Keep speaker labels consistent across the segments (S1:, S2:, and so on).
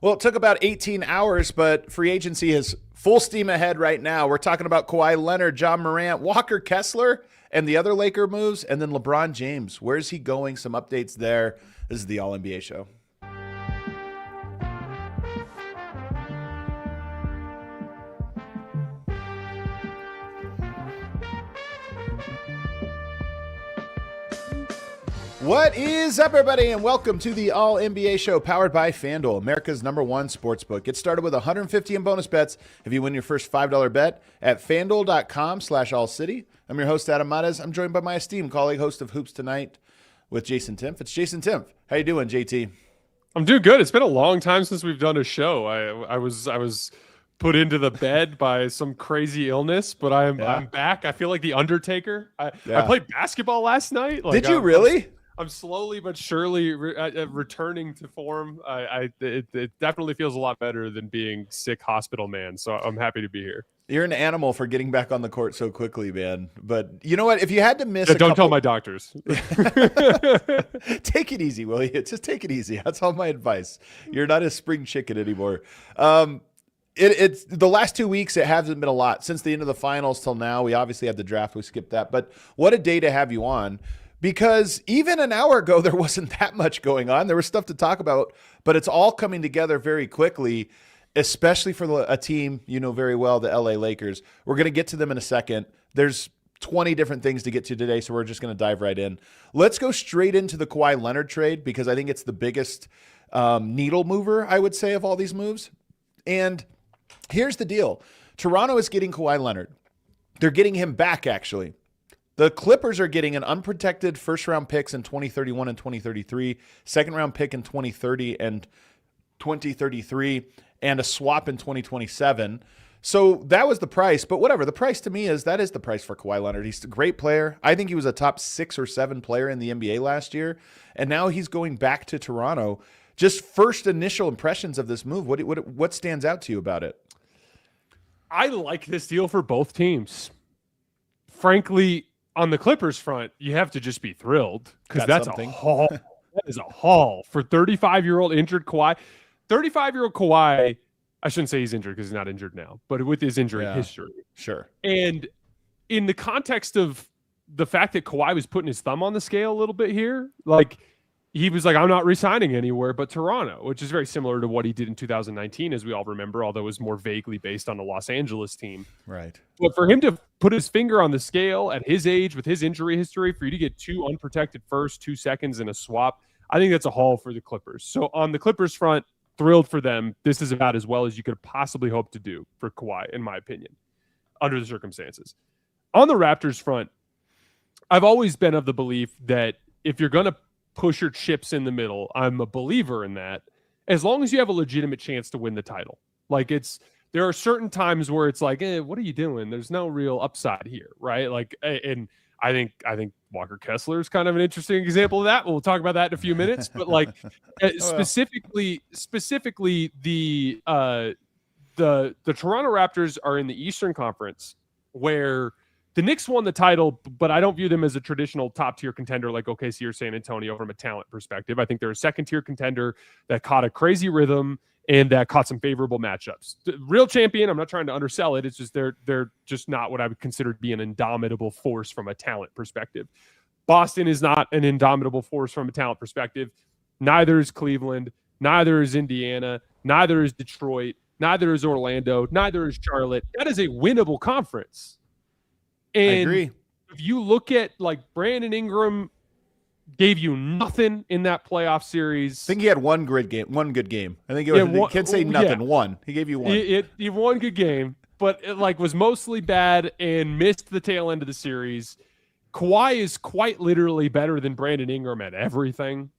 S1: Well, it took about 18 hours, but free agency is full steam ahead right now. We're talking about Kawhi Leonard, Ja Morant, Walker Kessler, and the other Laker moves, and then LeBron James. Where's he going? Some updates there. This is the All NBA Show. What is up, everybody, and welcome to the All NBA Show powered by FanDuel, America's #1 sportsbook. Get started with $150 in bonus bets if you win your first $5 bet at FanDuel.com/AllCity. I'm your host, Adam Mares. I'm joined by my esteemed colleague, host of Hoops Tonight with Jason Timpf. It's Jason Timpf. How you doing, JT?
S2: I'm doing good. It's been a long time since we've done a show. I was put into the bed by some crazy illness, but I'm back. I feel like the Undertaker. I played basketball last night.
S1: Did you really?
S2: I'm slowly but surely returning to form. It definitely feels a lot better than being sick hospital man. So I'm happy to be here.
S1: You're an animal for getting back on the court so quickly, man. But you know what? If you had to miss,
S2: don't tell my doctors.
S1: Take it easy, will you? Just take it easy. That's all my advice. You're not a spring chicken anymore. It's the last 2 weeks. It hasn't been a lot since the end of the finals till now. We obviously had the draft. We skipped that, but what a day to have you on. Because even an hour ago, there wasn't that much going on. There was stuff to talk about, but it's all coming together very quickly, especially for a team you know very well, the LA Lakers. We're going to get to them in a second. There's 20 different things to get to today, so we're just going to dive right in. Let's go straight into the Kawhi Leonard trade because I think it's the biggest needle mover, I would say, of all these moves. And here's the deal. Toronto is getting Kawhi Leonard. They're getting him back, actually. The Clippers are getting an unprotected first-round picks in 2031 and 2033, second-round pick in 2030 and 2033, and a swap in 2027. So that was the price. But whatever, the price to me that is the price for Kawhi Leonard. He's a great player. I think he was a top 6 or 7 player in the NBA last year, and now he's going back to Toronto. Just first initial impressions of this move. What stands out to you about it?
S2: I like this deal for both teams. Frankly, on the Clippers front, you have to just be thrilled because that's something. A haul. That is a haul for 35-year-old injured Kawhi. 35-year-old Kawhi, I shouldn't say he's injured because he's not injured now, but with his injury history.
S1: Sure.
S2: And in the context of the fact that Kawhi was putting his thumb on the scale a little bit here, like he was like, I'm not re-signing anywhere but Toronto, which is very similar to what he did in 2019, as we all remember, although it was more vaguely based on a Los Angeles team.
S1: Right.
S2: But for him to put his finger on the scale at his age with his injury history, for you to get 2 unprotected first, 2 seconds, and a swap, I think that's a haul for the Clippers. So on the Clippers front, thrilled for them. This is about as well as you could possibly hope to do for Kawhi, in my opinion, under the circumstances. On the Raptors front, I've always been of the belief that if you're going to push your chips in the middle, I'm a believer in that, as long as you have a legitimate chance to win the title. Like there are certain times where it's like, what are you doing? There's no real upside here, right? Like, and I think Walker Kessler is kind of an interesting example of that. We'll talk about that in a few minutes. But like specifically, the Toronto Raptors are in the Eastern Conference, where the Knicks won the title, but I don't view them as a traditional top-tier contender like OKC or San Antonio from a talent perspective. I think they're a second-tier contender that caught a crazy rhythm and that caught some favorable matchups. The real champion, I'm not trying to undersell it. It's just they're just not what I would consider to be an indomitable force from a talent perspective. Boston is not an indomitable force from a talent perspective. Neither is Cleveland. Neither is Indiana. Neither is Detroit. Neither is Orlando. Neither is Charlotte. That is a winnable conference. And
S1: I agree.
S2: If you look at like Brandon Ingram gave you nothing in that playoff series.
S1: I think he had one good game. I think you can't say nothing. One. He gave you one.
S2: He one good game, but it like was mostly bad and missed the tail end of the series. Kawhi is quite literally better than Brandon Ingram at everything.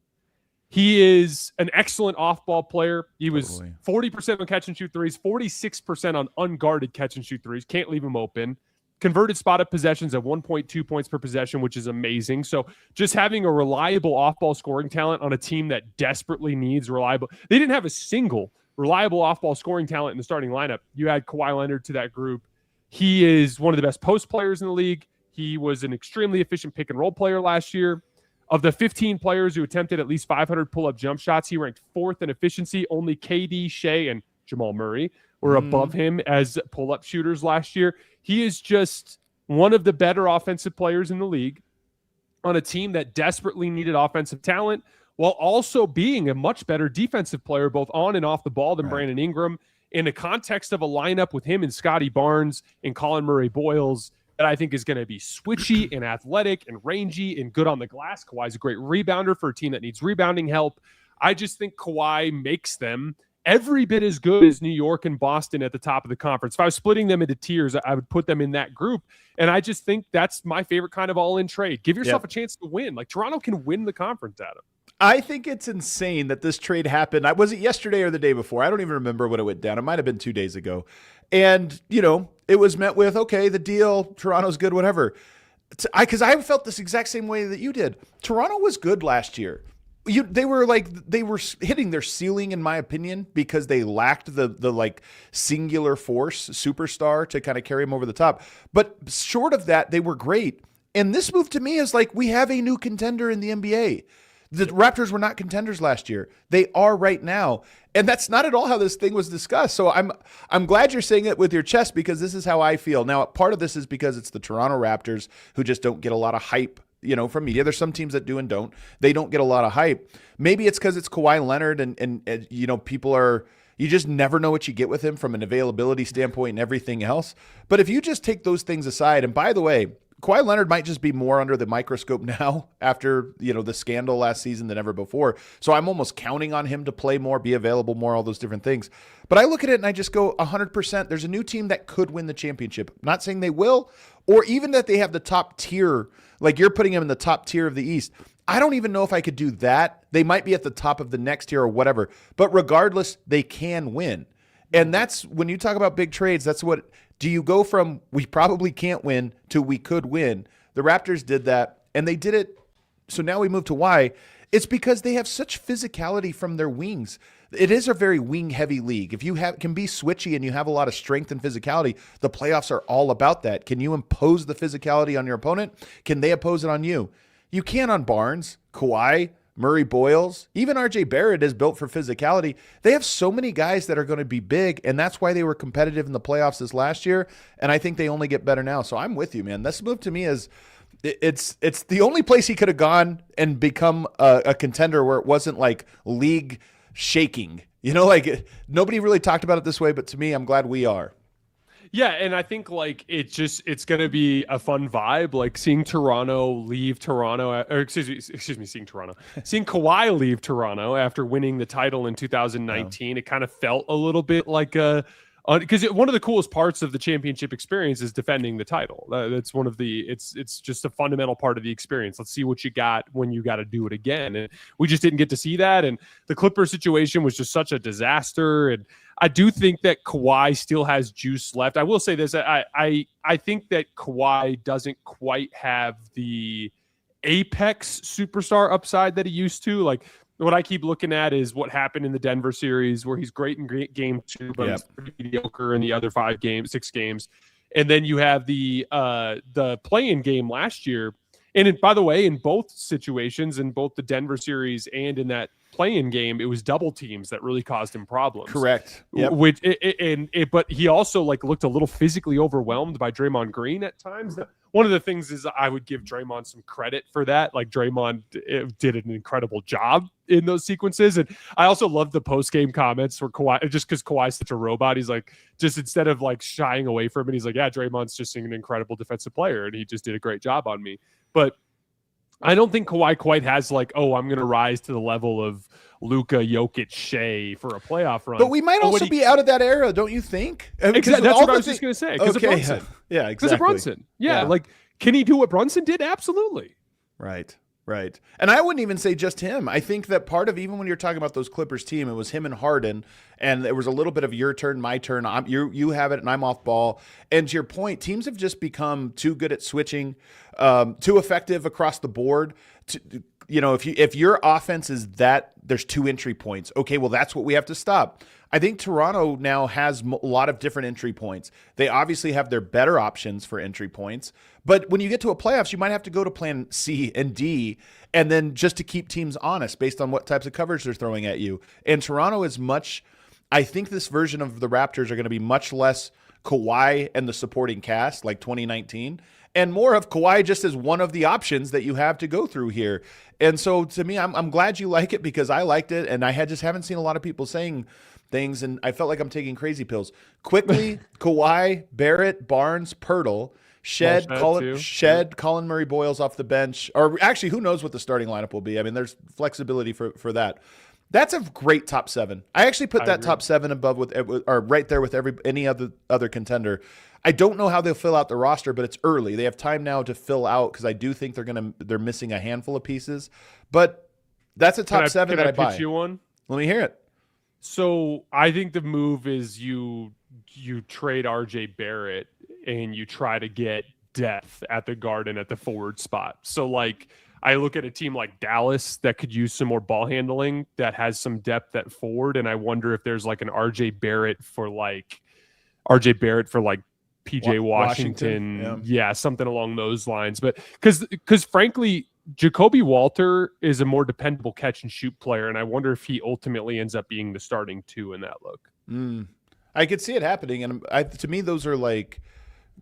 S2: He is an excellent off-ball player. He was 40% on catch and shoot threes, 46% on unguarded catch and shoot threes. Can't leave him open. Converted spot-up possessions at 1.2 points per possession, which is amazing. So just having a reliable off-ball scoring talent on a team that desperately needs reliable. They didn't have a single reliable off-ball scoring talent in the starting lineup. You add Kawhi Leonard to that group. He is one of the best post players in the league. He was an extremely efficient pick-and-roll player last year. Of the 15 players who attempted at least 500 pull-up jump shots, he ranked 4th in efficiency. Only KD, Shea, and Jamal Murray were above him as pull-up shooters last year. He is just one of the better offensive players in the league on a team that desperately needed offensive talent, while also being a much better defensive player, both on and off the ball, than Brandon Ingram. In the context of a lineup with him and Scotty Barnes and Colin Murray-Boyles, that I think is going to be switchy and athletic and rangy and good on the glass. Kawhi's a great rebounder for a team that needs rebounding help. I just think Kawhi makes them every bit as good as New York and Boston at the top of the conference. If I was splitting them into tiers, I would put them in that group. And I just think that's my favorite kind of all-in trade. Give yourself a chance to win. Like, Toronto can win the conference, Adam.
S1: I think it's insane that this trade happened. Was it yesterday or the day before? I don't even remember when it went down. It might have been 2 days ago. And, it was met with, okay, the deal, Toronto's good, whatever. Because I felt this exact same way that you did. Toronto was good last year. They were hitting their ceiling, in my opinion, because they lacked the singular force superstar to kind of carry them over the top. But short of that, they were great. And this move to me is like, we have a new contender in the NBA. The Raptors were not contenders last year. They are right now. And that's not at all how this thing was discussed. So I'm glad you're saying it with your chest, because this is how I feel. Now, part of this is because it's the Toronto Raptors, who just don't get a lot of hype, from media. There's some teams that do and don't. They don't get a lot of hype. Maybe it's because it's Kawhi Leonard and people are, you just never know what you get with him from an availability standpoint and everything else. But if you just take those things aside, and by the way, Kawhi Leonard might just be more under the microscope now after, the scandal last season than ever before. So I'm almost counting on him to play more, be available more, all those different things. But I look at it and I just go 100%. There's a new team that could win the championship. I'm not saying they will, or even that they have the top tier, like you're putting them in the top tier of the East. I don't even know if I could do that. They might be at the top of the next tier or whatever. But regardless, they can win. And that's when you talk about big trades, that's what, do you go from we probably can't win to we could win? The Raptors did that, and they did it. So now we move to why. It's because they have such physicality from their wings. It is a very wing-heavy league. If you can be switchy and you have a lot of strength and physicality, the playoffs are all about that. Can you impose the physicality on your opponent? Can they impose it on you? You can on Barnes, Kawhi, Murray Boyles, even RJ Barrett is built for physicality. They have so many guys that are going to be big, and that's why they were competitive in the playoffs this last year, and I think they only get better now. So I'm with you, man. This move to me is it's the only place he could have gone and become a contender where it wasn't like league shaking. Nobody really talked about it this way, but to me, I'm glad we are.
S2: Yeah, and I think it's going to be a fun vibe, like seeing Toronto leave Toronto, or seeing Kawhi leave Toronto after winning the title in 2019. It kind of felt a little bit like because one of the coolest parts of the championship experience is defending the title. That's one of it's just a fundamental part of the experience. Let's see what you got when you got to do it again. And we just didn't get to see that. And the Clippers situation was just such a disaster. And I do think that Kawhi still has juice left. I will say this. I think that Kawhi doesn't quite have the apex superstar upside that he used to. Like, what I keep looking at is what happened in the Denver series, where he's great in game 2, but he's pretty mediocre in the other 6 games. And then you have the play-in game last year. And by the way, in both situations, in both the Denver series and in that play-in game, it was double teams that really caused him problems.
S1: Correct. Yep.
S2: But he also looked a little physically overwhelmed by Draymond Green at times. One of the things is I would give Draymond some credit for that. Like, Draymond did an incredible job in those sequences. And I also love the post-game comments where Kawhi, just because Kawhi's such a robot, he's like, just instead of shying away from it, he's like, yeah, Draymond's just an incredible defensive player, and he just did a great job on me. But I don't think Kawhi quite has I'm going to rise to the level of Luka, Jokic, Shea for a playoff run.
S1: But we might also be out of that era, don't you think?
S2: Exactly. That's what I was just going to say. Because of Brunson.
S1: Yeah, exactly.
S2: Because of Brunson. Yeah. Can he do what Brunson did? Absolutely.
S1: Right. And I wouldn't even say just him. I think that part of, even when you're talking about those Clippers team, it was him and Harden, and there was a little bit of your turn, my turn. You have it, and I'm off ball. And to your point, teams have just become too good at switching, too effective across the board. if your offense is that there's 2 entry points, okay, well, that's what we have to stop. I think Toronto now has a lot of different entry points. They obviously have their better options for entry points, but when you get to a playoffs, you might have to go to plan C and D, and then just to keep teams honest based on what types of coverage they're throwing at you. And Toronto is I think this version of the Raptors are going to be much less Kawhi and the supporting cast like 2019, and more of Kawhi just as one of the options that you have to go through here. And so to me, I'm glad you like it because I liked it, and I just haven't seen a lot of people saying things, and I felt like I'm taking crazy pills. Quickly, Kawhi, Barrett, Barnes, Pirtle, Colin Murray Boyles off the bench. Or actually, who knows what the starting lineup will be. I mean, there's flexibility for that. That's a great top 7. I actually put that top 7 above or right there with any other contender. I don't know how they'll fill out the roster, but it's early. They have time now to fill out because I do think they're missing a handful of pieces. But that's a top 7 that I buy.
S2: Pitch you one?
S1: Let me hear it.
S2: So I think the move is you trade RJ Barrett and you try to get depth at the Garden at the forward spot. So like I look at a team like Dallas that could use some more ball handling that has some depth at forward, and I wonder if there's like an RJ Barrett for like PJ Washington. Yeah, something along those lines. But because frankly, Jacoby Walter is a more dependable catch and shoot player, and I wonder if he ultimately ends up being the starting 2 in that look.
S1: I could see it happening, and to me, those are like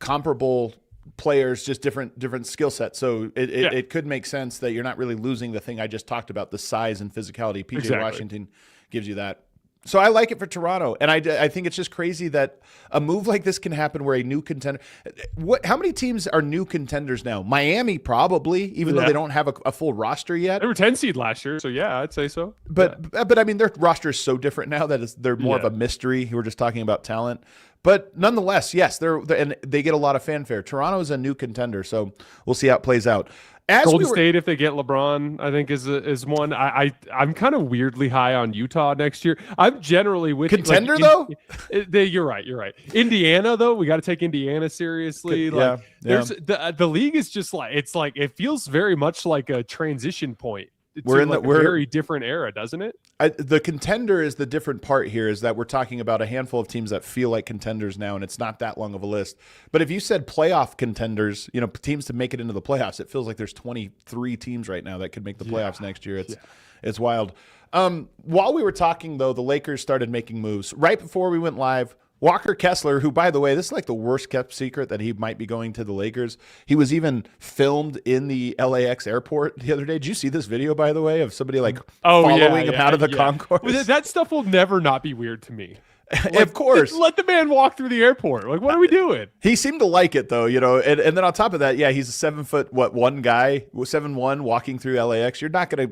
S1: comparable players, just different skill sets. So it could make sense that you're not really losing the thing I just talked about, the size and physicality. PJ Washington gives you that. So I like it for Toronto, and I think it's just crazy that a move like this can happen where a new contender. How many teams are new contenders now? Miami probably, even though they don't have a full roster yet.
S2: They were 10 seed last year, so yeah, I'd say so.
S1: But I mean, their roster is so different now that they're more of a mystery. We're just talking about talent. But nonetheless, yes, and they get a lot of fanfare. Toronto is a new contender, so we'll see how it plays out.
S2: Golden State, if they get LeBron, I think is one. I'm kind of weirdly high on Utah next year. I'm generally with
S1: contender though.
S2: You're right. Indiana though, we got to take Indiana seriously. There's the league is just it feels very much like a transition point. We're in a very different era, doesn't it?
S1: The contender is the different part here, is that we're talking about a handful of teams that feel like contenders now, and it's not that long of a list. But if you said playoff contenders, teams to make it into the playoffs, it feels like there's 23 teams right now that could make the playoffs next year. It's wild. While we were talking, though, the Lakers started making moves. Right before we went live, Walker Kessler, who, by the way, this is like the worst kept secret that he might be going to the Lakers. He was even filmed in the LAX airport the other day. Did you see this video, by the way, of somebody following him out of the concourse?
S2: Well, that stuff will never not be weird to me.
S1: Of course.
S2: Let the man walk through the airport. What are we doing?
S1: He seemed to like it, though, and then on top of that, he's a 7 foot, 1 guy, 7'1", walking through LAX. You're going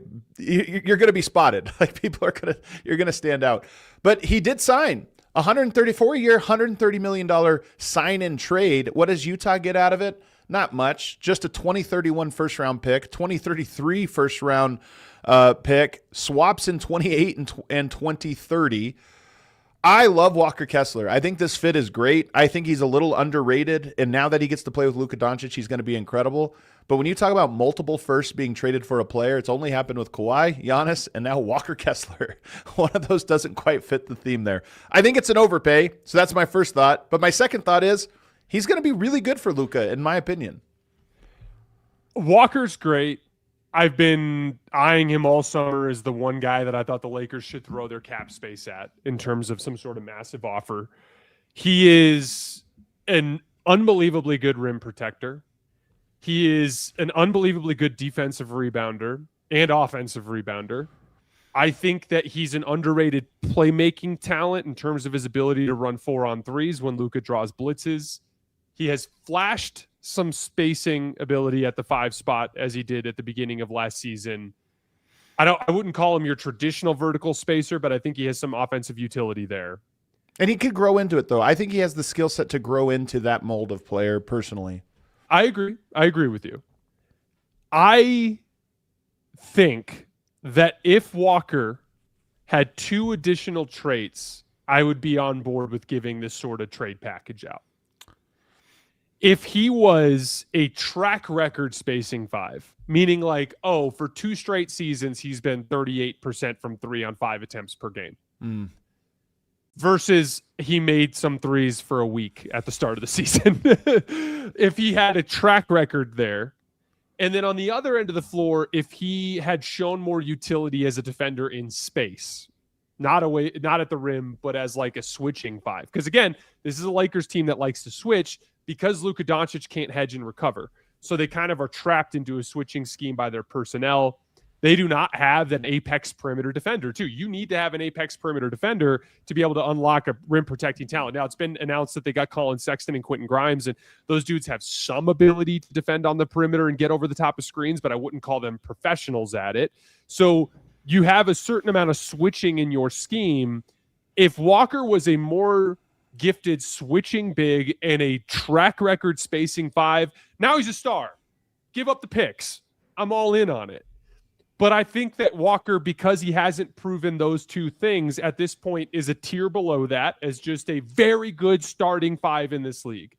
S1: to be spotted. Like, you're going to stand out. But he did sign a 134-year, $130 million sign-in trade. What does Utah get out of it? Not much. Just a 2031 first-round pick, 2033 first-round pick, swaps in 28 and 2030. I love Walker Kessler. I think this fit is great. I think he's a little underrated, and now that he gets to play with Luka Doncic, he's going to be incredible. But when you talk about multiple firsts being traded for a player, it's only happened with Kawhi, Giannis, and now Walker Kessler. One of those doesn't quite fit the theme there. I think it's an overpay, so that's my first thought. But my second thought is he's going to be really good for Luka, in my opinion.
S2: Walker's great. I've been eyeing him all summer as the one guy that I thought the Lakers should throw their cap space at in terms of some sort of massive offer. He is an unbelievably good rim protector. He is an unbelievably good defensive rebounder and offensive rebounder. I think that he's an underrated playmaking talent in terms of his ability to run 4-on-3s when Luka draws blitzes. He has flashed some spacing ability at the 5 spot as he did at the beginning of last season. I wouldn't call him your traditional vertical spacer, but I think he has some offensive utility there.
S1: And he could grow into it, though. I think he has the skill set to grow into that mold of player personally.
S2: I agree with you. I think that if Walker had 2 additional traits, I would be on board with giving this sort of trade package out. if he was a track record spacing 5, meaning like, oh, for 2 straight seasons, he's been 38% from 3 on 5 attempts per game. Versus he made some threes for a week at the start of the season. If he had a track record there, and then on the other end of the floor, if he had shown more utility as a defender in space, not at the rim, but as like a switching 5. Because again, this is a Lakers team that likes to switch because Luka Doncic can't hedge and recover. So they kind of are trapped into a switching scheme by their personnel. They do not have an apex perimeter defender, too. You need to have an apex perimeter defender to be able to unlock a rim protecting talent. Now, it's been announced that they got Collin Sexton and Quentin Grimes, and those dudes have some ability to defend on the perimeter and get over the top of screens, but I wouldn't call them professionals at it. So you have a certain amount of switching in your scheme. If Walker was a more gifted switching big and a track record spacing 5, now he's a star. Give up the picks. I'm all in on it. But I think that Walker, because he hasn't proven those two things at this point, is a tier below that as just a very good starting 5 in this league.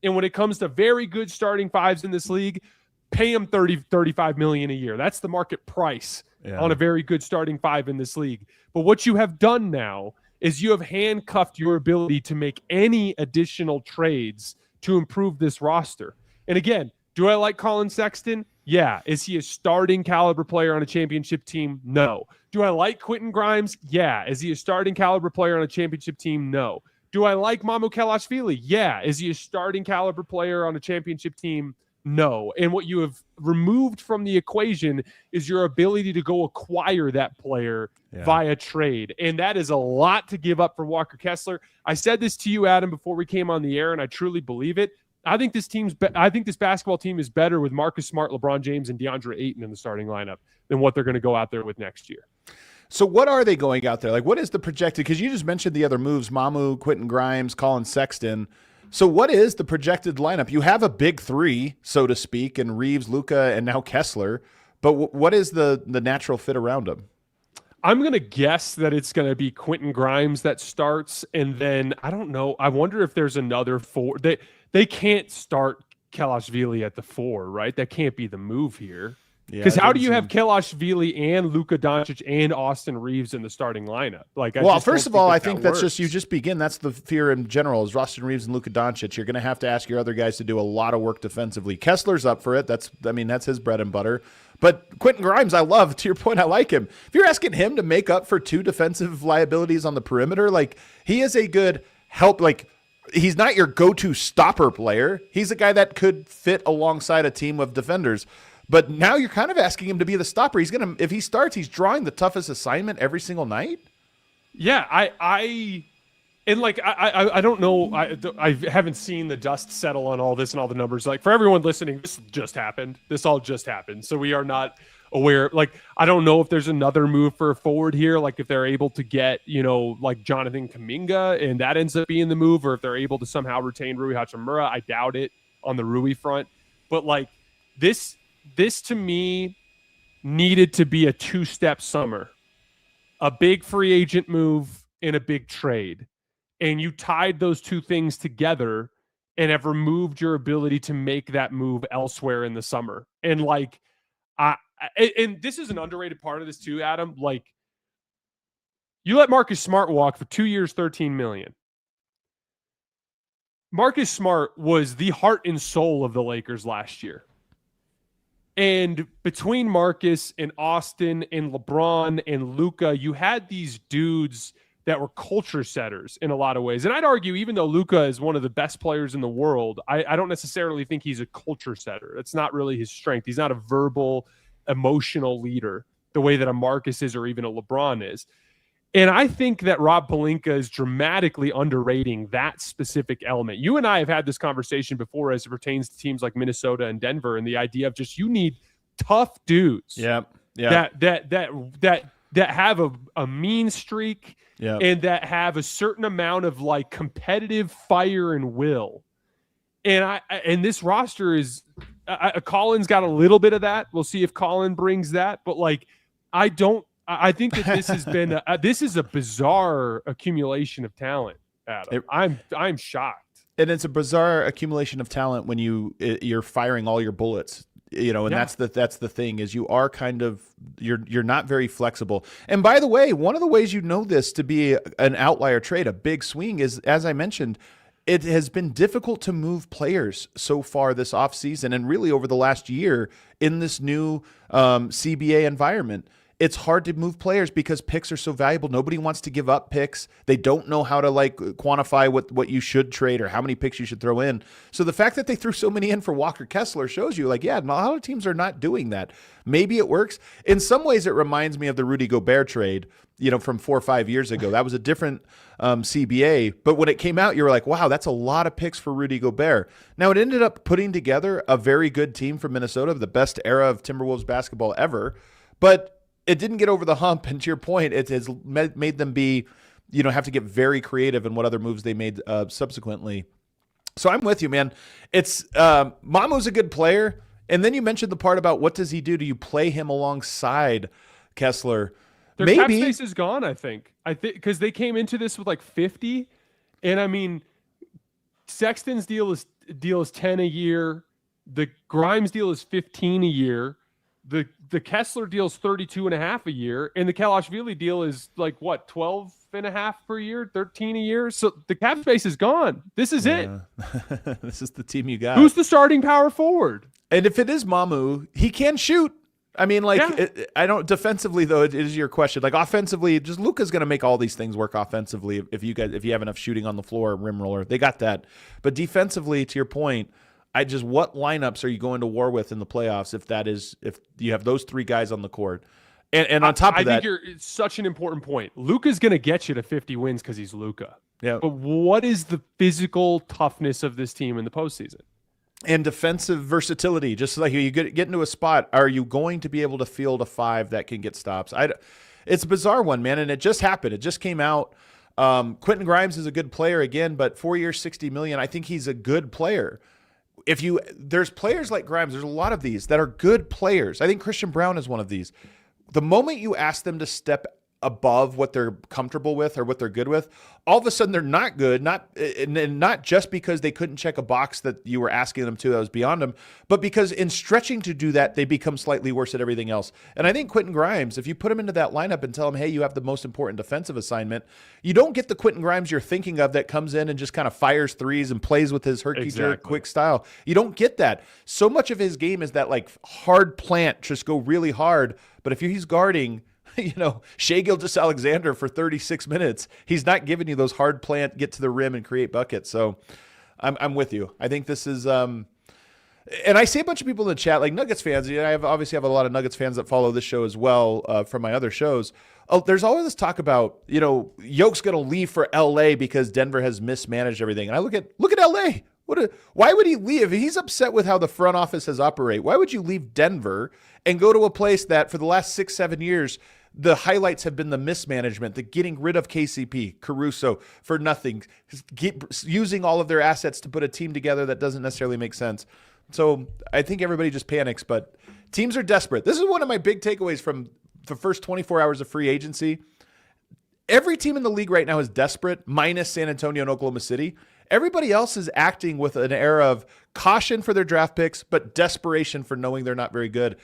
S2: And when it comes to very good starting 5s in this league, pay him $35 million a year. That's the market price on a very good starting 5 in this league. But what you have done now is you have handcuffed your ability to make any additional trades to improve this roster. And again, do I like Collin Sexton? Yeah. Is he a starting caliber player on a championship team? No. Do I like Quentin Grimes? Yeah. Is he a starting caliber player on a championship team? No. Do I like Mamukelashvili? Yeah. Is he a starting caliber player on a championship team? No. And what you have removed from the equation is your ability to go acquire that player via trade. And that is a lot to give up for Walker Kessler. I said this to you, Adam, before we came on the air, and I truly believe it. I think this basketball team is better with Marcus Smart, LeBron James, and DeAndre Ayton in the starting lineup than what they're going to go out there with next year.
S1: So what are they going out there? Like, what is the projected? Because you just mentioned the other moves, Mamu, Quentin Grimes, Collin Sexton. So what is the projected lineup? You have a big 3, so to speak, and Reeves, Luka, and now Kessler. But what is the natural fit around them?
S2: I'm going to guess that it's going to be Quentin Grimes that starts, and then I don't know. I wonder if there's another 4. They can't start Kelashvili at the 4, right? That can't be the move here. Because how do you have Kelashvili and Luka Doncic and Austin Reeves in the starting lineup?
S1: Well, first of all, I think that's just, you just begin. That's the fear in general is Austin Reeves and Luka Doncic. You're going to have to ask your other guys to do a lot of work defensively. Kessler's up for it. That's his bread and butter. But Quentin Grimes, I love. To your point, I like him. If you're asking him to make up for 2 defensive liabilities on the perimeter, like, he is a good help. Like, he's not your go-to stopper player. He's a guy that could fit alongside a team of defenders. But now you're kind of asking him to be the stopper. If he starts, he's drawing the toughest assignment every single night. Yeah,
S2: I don't know. I haven't seen the dust settle on all this and all the numbers. Like, for everyone listening, this just happened. This all just happened. So we are not aware. Like, I don't know if there's another move for a forward here. Like, if they're able to get, like Jonathan Kuminga and that ends up being the move, or if they're able to somehow retain Rui Hachimura. I doubt it on the Rui front. But like this to me needed to be a 2-step summer, a big free agent move and a big trade. And you tied those 2 things together and have removed your ability to make that move elsewhere in the summer. And like, and this is an underrated part of this too, Adam. Like, you let Marcus Smart walk for 2 years, $13 million. Marcus Smart was the heart and soul of the Lakers last year. And between Marcus and Austin and LeBron and Luka, you had these dudes that were culture setters in a lot of ways. And I'd argue, even though Luka is one of the best players in the world, I don't necessarily think he's a culture setter. That's not really his strength. He's not a verbal, emotional leader the way that a Marcus is or even a LeBron is. And I think that Rob Pelinka is dramatically underrating that specific element. You and I have had this conversation before as it pertains to teams like Minnesota and Denver, and the idea of just, you need tough dudes that have a mean streak and that have a certain amount of like competitive fire and will. And this roster is Collin's got a little bit of that. We'll see if Collin brings that, but like, I think that this has been this is a bizarre accumulation of talent, Adam. I'm shocked.
S1: And it's a bizarre accumulation of talent when you're firing all your bullets, and that's the thing is you are kind of you're not very flexible. And by the way, one of the ways you know this to be an outlier trade, a big swing, is, as I mentioned, it has been difficult to move players so far this offseason and really over the last year in this new CBA environment. It's hard to move players because picks are so valuable. Nobody wants to give up picks. They don't know how to quantify what you should trade or how many picks you should throw in. So the fact that they threw so many in for Walker Kessler shows you a lot of teams are not doing that. Maybe it works. In some ways, it reminds me of the Rudy Gobert trade, from 4 or 5 years ago. That was a different CBA. But when it came out, you were like, wow, that's a lot of picks for Rudy Gobert. Now, it ended up putting together a very good team from Minnesota, the best era of Timberwolves basketball ever. But it didn't get over the hump, and to your point, it has made them be, have to get very creative in what other moves they made subsequently. So I'm with you, man. It's Mamu's a good player, and then you mentioned the part about what does he do? Do you play him alongside Kessler?
S2: Their cap space is gone, I think because they came into this with 50, and I mean, Sexton's deal is 10 a year, the Grimes deal is 15 a year. The Kessler deal is 32.5 a year, and the Kalashvili deal is 12.5 per year, 13 a year. So the cap space is gone. This is it.
S1: This is the team you got.
S2: Who's the starting power forward?
S1: And if it is Mamu, he can shoot. I mean, I don't defensively though. It is your question. Offensively, just Luka's going to make all these things work offensively. If you have enough shooting on the floor, rim roller, they got that. But defensively, to your point. What lineups are you going to war with in the playoffs if you have those three guys on the court? And on top of that,
S2: it's such an important point. Luka's going to get you to 50 wins because he's Luka.
S1: Yeah.
S2: But what is the physical toughness of this team in the postseason?
S1: And defensive versatility. Just like you get into a spot, are you going to be able to field a 5 that can get stops? It's a bizarre one, man, and it just happened. It just came out. Quentin Grimes is a good player again, but 4 years, $60 million. I think he's a good player. There's players like Grimes, there's a lot of these that are good players. I think Christian Brown is one of these. The moment you ask them to step above what they're comfortable with or what they're good with, all of a sudden they're not good, not just because they couldn't check a box that you were asking them to that was beyond them, but because in stretching to do that, they become slightly worse at everything else. And I think Quentin Grimes, if you put him into that lineup and tell him, hey, you have the most important defensive assignment, you don't get the Quentin Grimes you're thinking of that comes in and just kind of fires threes and plays with his herky-jerk quick style. You don't get that. So much of his game is that hard plant, just go really hard. But if he's guarding Shai Gilgeous-Alexander for 36 minutes, he's not giving you those hard plant, get to the rim and create buckets. So I'm with you. I think this is and I see a bunch of people in the chat, Nuggets fans. I obviously have a lot of Nuggets fans that follow this show as well from my other shows. There's always this talk about, Yoke's going to leave for LA because Denver has mismanaged everything. And I look at LA. Why would he leave? If he's upset with how the front office has operated, why would you leave Denver and go to a place that for the last 6-7 years, the highlights have been the mismanagement, the getting rid of KCP, Caruso for nothing, using all of their assets to put a team together that doesn't necessarily make sense. So I think everybody just panics, but teams are desperate. This is one of my big takeaways from the first 24 hours of free agency. Every team in the league right now is desperate, minus San Antonio and Oklahoma City. Everybody else is acting with an air of caution for their draft picks, but desperation for knowing they're not very good.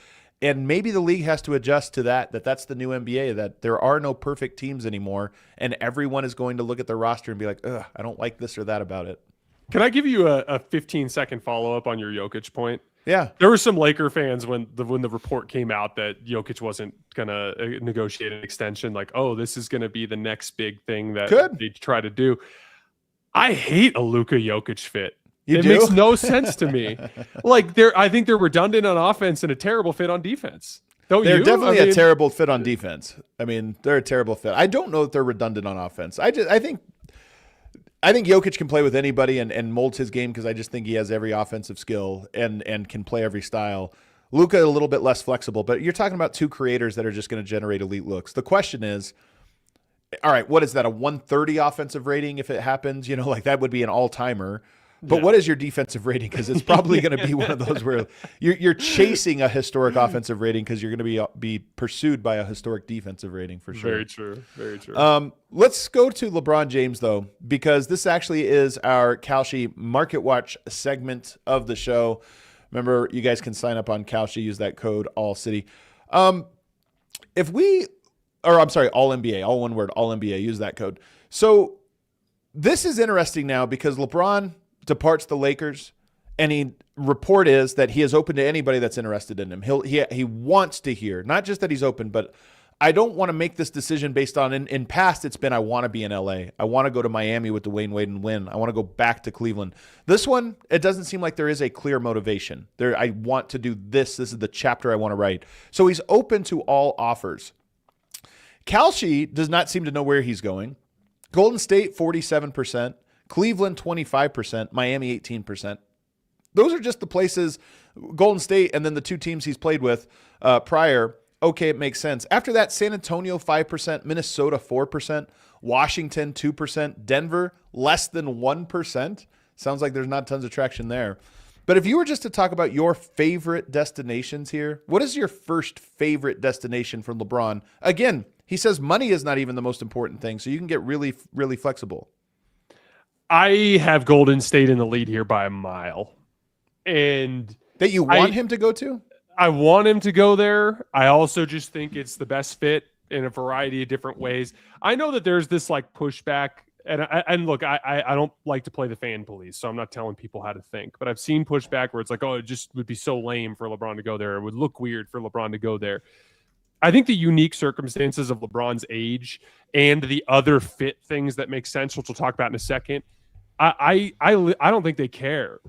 S1: And maybe the league has to adjust to that's the new NBA, that there are no perfect teams anymore, and everyone is going to look at their roster and be like, ugh, I don't like this or that about it.
S2: Can I give you a 15-second follow-up on your Jokic point?
S1: Yeah.
S2: There were some Laker fans when the report came out that Jokic wasn't going to negotiate an extension, this is going to be the next big thing that they try to do. I hate a Luka Jokic fit. It makes no sense to me. I think they're redundant on offense and a terrible fit on defense.
S1: They're definitely a terrible fit on defense. I mean, they're a terrible fit. I don't know that they're redundant on offense. I think Jokic can play with anybody and molds his game because I just think he has every offensive skill and can play every style. Luka a little bit less flexible, but you're talking about two creators that are just going to generate elite looks. The question is, all right, what is that, a 130 offensive rating if it happens? That would be an all-timer. But what is your defensive rating? Because it's probably going to be one of those where you're chasing a historic offensive rating because you're going to be pursued by a historic defensive rating for sure.
S2: Very true. Very true.
S1: Let's go to LeBron James, though, because this actually is our Kalshi Market Watch segment of the show. Remember, you guys can sign up on Kalshi, use that code ALLCITY. All NBA, all one word, all NBA, use that code. So this is interesting now because LeBron departs the Lakers, and report is that he is open to anybody that's interested in him. He wants to hear, not just that he's open, but I don't want to make this decision based on, in past it's been I want to be in LA. I want to go to Miami with Dwayne Wade and win. I want to go back to Cleveland. This one, it doesn't seem like there is a clear motivation. I want to do this. This is the chapter I want to write. So he's open to all offers. Kalshi does not seem to know where he's going. Golden State, 47%. Cleveland, 25%. Miami, 18%. Those are just the places, Golden State and then the two teams he's played with prior. Okay, it makes sense. After that, San Antonio, 5%. Minnesota, 4%. Washington, 2%. Denver, less than 1%. Sounds like there's not tons of traction there. But if you were just to talk about your favorite destinations here, what is your first favorite destination from LeBron? Again, he says money is not even the most important thing, so you can get really, really flexible.
S2: I have Golden State in the lead here by a mile. And
S1: that you want him to go to?
S2: I want him to go there. I also just think it's the best fit in a variety of different ways. I know that there's this like pushback, and look, I don't like to play the fan police, so I'm not telling people how to think, but I've seen pushback where it's like, oh, it just would be so lame for LeBron to go there. It would look weird for LeBron to go there. I think the unique circumstances of LeBron's age and the other fit things that make sense, which we'll talk about in a second, I don't think they care.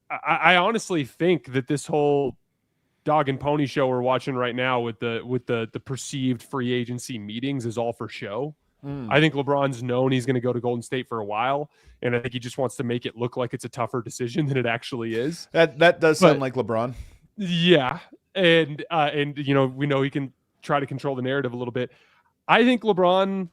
S2: I honestly think that this whole dog and pony show we're watching right now with the perceived free agency meetings is all for show. I think LeBron's known he's going to go to Golden State for a while, and I think he just wants to make it look like it's a tougher decision than it actually is.
S1: That does sound like LeBron.
S2: Yeah, and you know, we know he can try to control the narrative a little bit. I think LeBron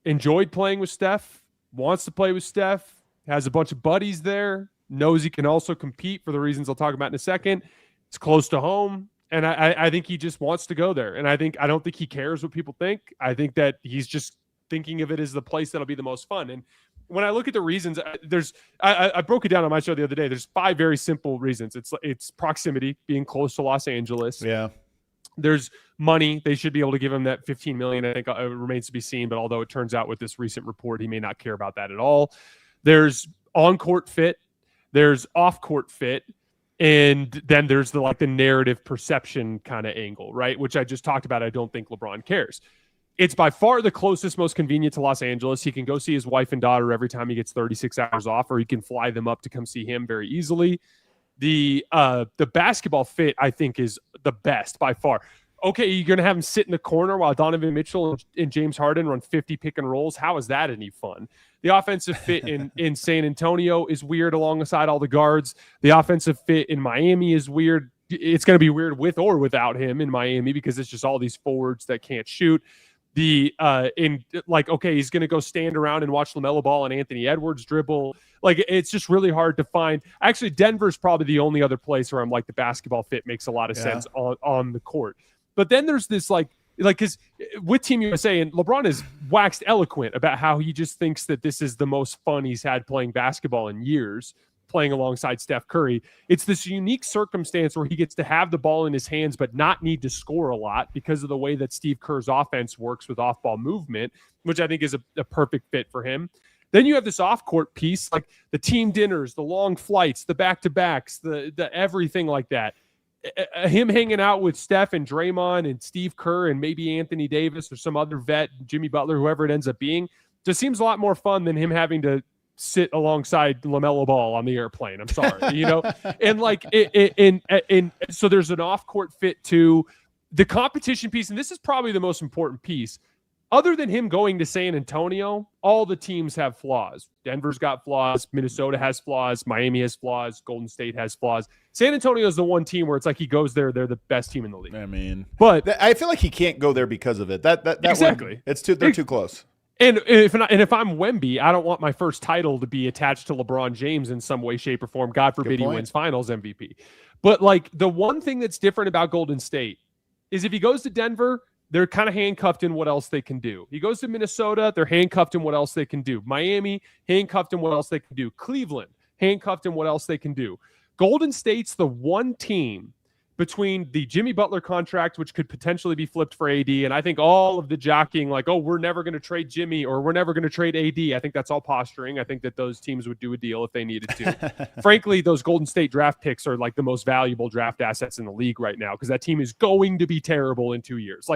S2: enjoyed playing with Steph, wants to play with Steph, has a bunch of buddies there, knows he can also compete for the reasons I'll talk about in a second. It's close to home, and I think he just wants to go there. And I don't think he cares what people think. I think that he's just thinking of it as the place that'll be the most fun. And when I look at the reasons, I broke it down on my show the other day. There's 5 very simple reasons. It's proximity, being close to Los Angeles.
S1: Yeah.
S2: There's money. They should be able to give him that $15 million. I think it remains to be seen. But although it turns out with this recent report, he may not care about that at all. There's on-court fit. There's off-court fit. And then there's the narrative perception kind of angle, right? Which I just talked about. I don't think LeBron cares. It's by far the closest, most convenient to Los Angeles. He can go see his wife and daughter every time he gets 36 hours off, or he can fly them up to come see him very easily. The basketball fit, I think, is the best by far. Okay, you're going to have him sit in the corner while Donovan Mitchell and James Harden run 50 pick and rolls. How is that any fun? The offensive fit in San Antonio is weird alongside all the guards. The offensive fit in Miami is weird. It's going to be weird with or without him in Miami because it's just all these forwards that can't shoot. He's going to go stand around and watch LaMelo Ball and Anthony Edwards dribble. It's just really hard to find. Actually, Denver's probably the only other place where I'm like the basketball fit makes a lot of sense on the court. But then there's this because with Team USA, and LeBron has waxed eloquent about how he just thinks that this is the most fun he's had playing basketball in years, playing alongside Steph Curry. It's this unique circumstance where he gets to have the ball in his hands but not need to score a lot because of the way that Steve Kerr's offense works with off-ball movement, which I think is a perfect fit for him. Then you have this off-court piece, like the team dinners, the long flights, the back-to-backs, the everything like that. Him hanging out with Steph and Draymond and Steve Kerr and maybe Anthony Davis or some other vet, Jimmy Butler, whoever it ends up being, just seems a lot more fun than him having to sit alongside LaMelo Ball on the airplane. I'm sorry, you know? And so there's an off-court fit to the competition piece, and this is probably the most important piece. Other than him going to San Antonio, all the teams have flaws. Denver's got flaws. Minnesota has flaws. Miami has flaws. Golden State has flaws. San Antonio is the one team where it's like he goes there, they're the best team in the league.
S1: I mean,
S2: but
S1: I feel like he can't go there because of it. That
S2: exactly.
S1: They're too close.
S2: And if I'm Wemby, I don't want my first title to be attached to LeBron James in some way, shape, or form. God forbid he wins Finals MVP. But like the one thing that's different about Golden State is if he goes to Denver, they're kind of handcuffed in what else they can do. He goes to Minnesota, they're handcuffed in what else they can do. Miami, handcuffed in what else they can do. Cleveland, handcuffed in what else they can do. Golden State's the one team between the Jimmy Butler contract, which could potentially be flipped for AD, and I think all of the jockeying like, oh, we're never going to trade Jimmy or we're never going to trade AD, I think that's all posturing. I think that those teams would do a deal if they needed to. Frankly, those Golden State draft picks are like the most valuable draft assets in the league right now because that team is going to be terrible in 2 years.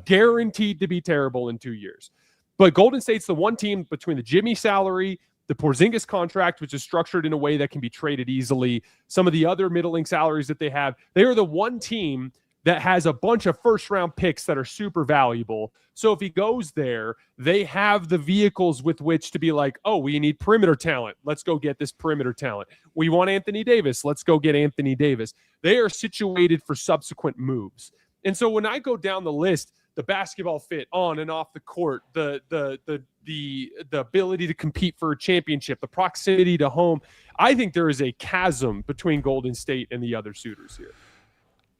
S2: Guaranteed to be terrible in 2 years. But Golden State's the one team between the Jimmy salary, the Porzingis contract, which is structured in a way that can be traded easily, some of the other middling salaries that they have, they are the one team that has a bunch of first-round picks that are super valuable. So if he goes there, they have the vehicles with which to be like, oh, we need perimeter talent. Let's go get this perimeter talent. We want Anthony Davis. Let's go get Anthony Davis. They are situated for subsequent moves. And so when I go down the list, the basketball fit on and off the court, the ability to compete for a championship, the proximity to home, I think there is a chasm between Golden State and the other suitors here.